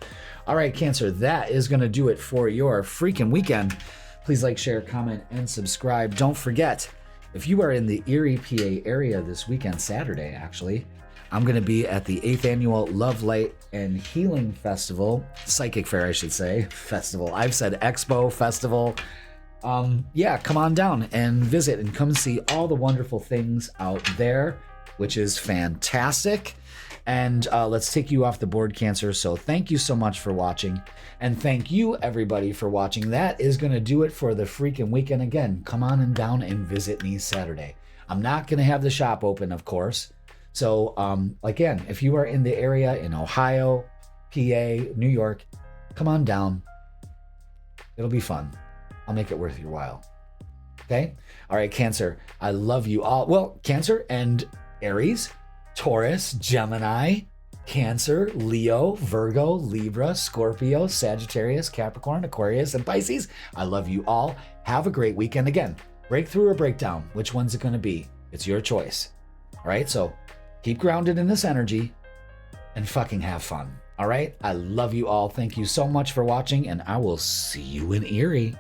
All right, Cancer, that is going to do it for your freaking weekend. Please like, share, comment, and subscribe. Don't forget, if you are in the Erie, PA area this weekend, Saturday, actually, I'm going to be at the 8th Annual Love, Light, and Healing Festival. Psychic Fair, I should say. Festival. I've said Expo, Festival. Yeah, come on down and visit and come see all the wonderful things out there, which is fantastic. And let's take you off the board, Cancer. So thank you so much for watching. And thank you, everybody, for watching. That is going to do it for the freaking weekend. Again, come on and down and visit me Saturday. I'm not going to have the shop open, of course. So, again, if you are in the area in Ohio, PA, New York, come on down. It'll be fun. I'll make it worth your while. Okay? All right, Cancer, I love you all. Well, Cancer and Aries, Taurus, Gemini, Cancer, Leo, Virgo, Libra, Scorpio, Sagittarius, Capricorn, Aquarius, and Pisces. I love you all. Have a great weekend. Again, breakthrough or breakdown, which one's it going to be? It's your choice. All right, so keep grounded in this energy and fucking have fun. All right, I love you all. Thank you so much for watching, and I will see you in Erie.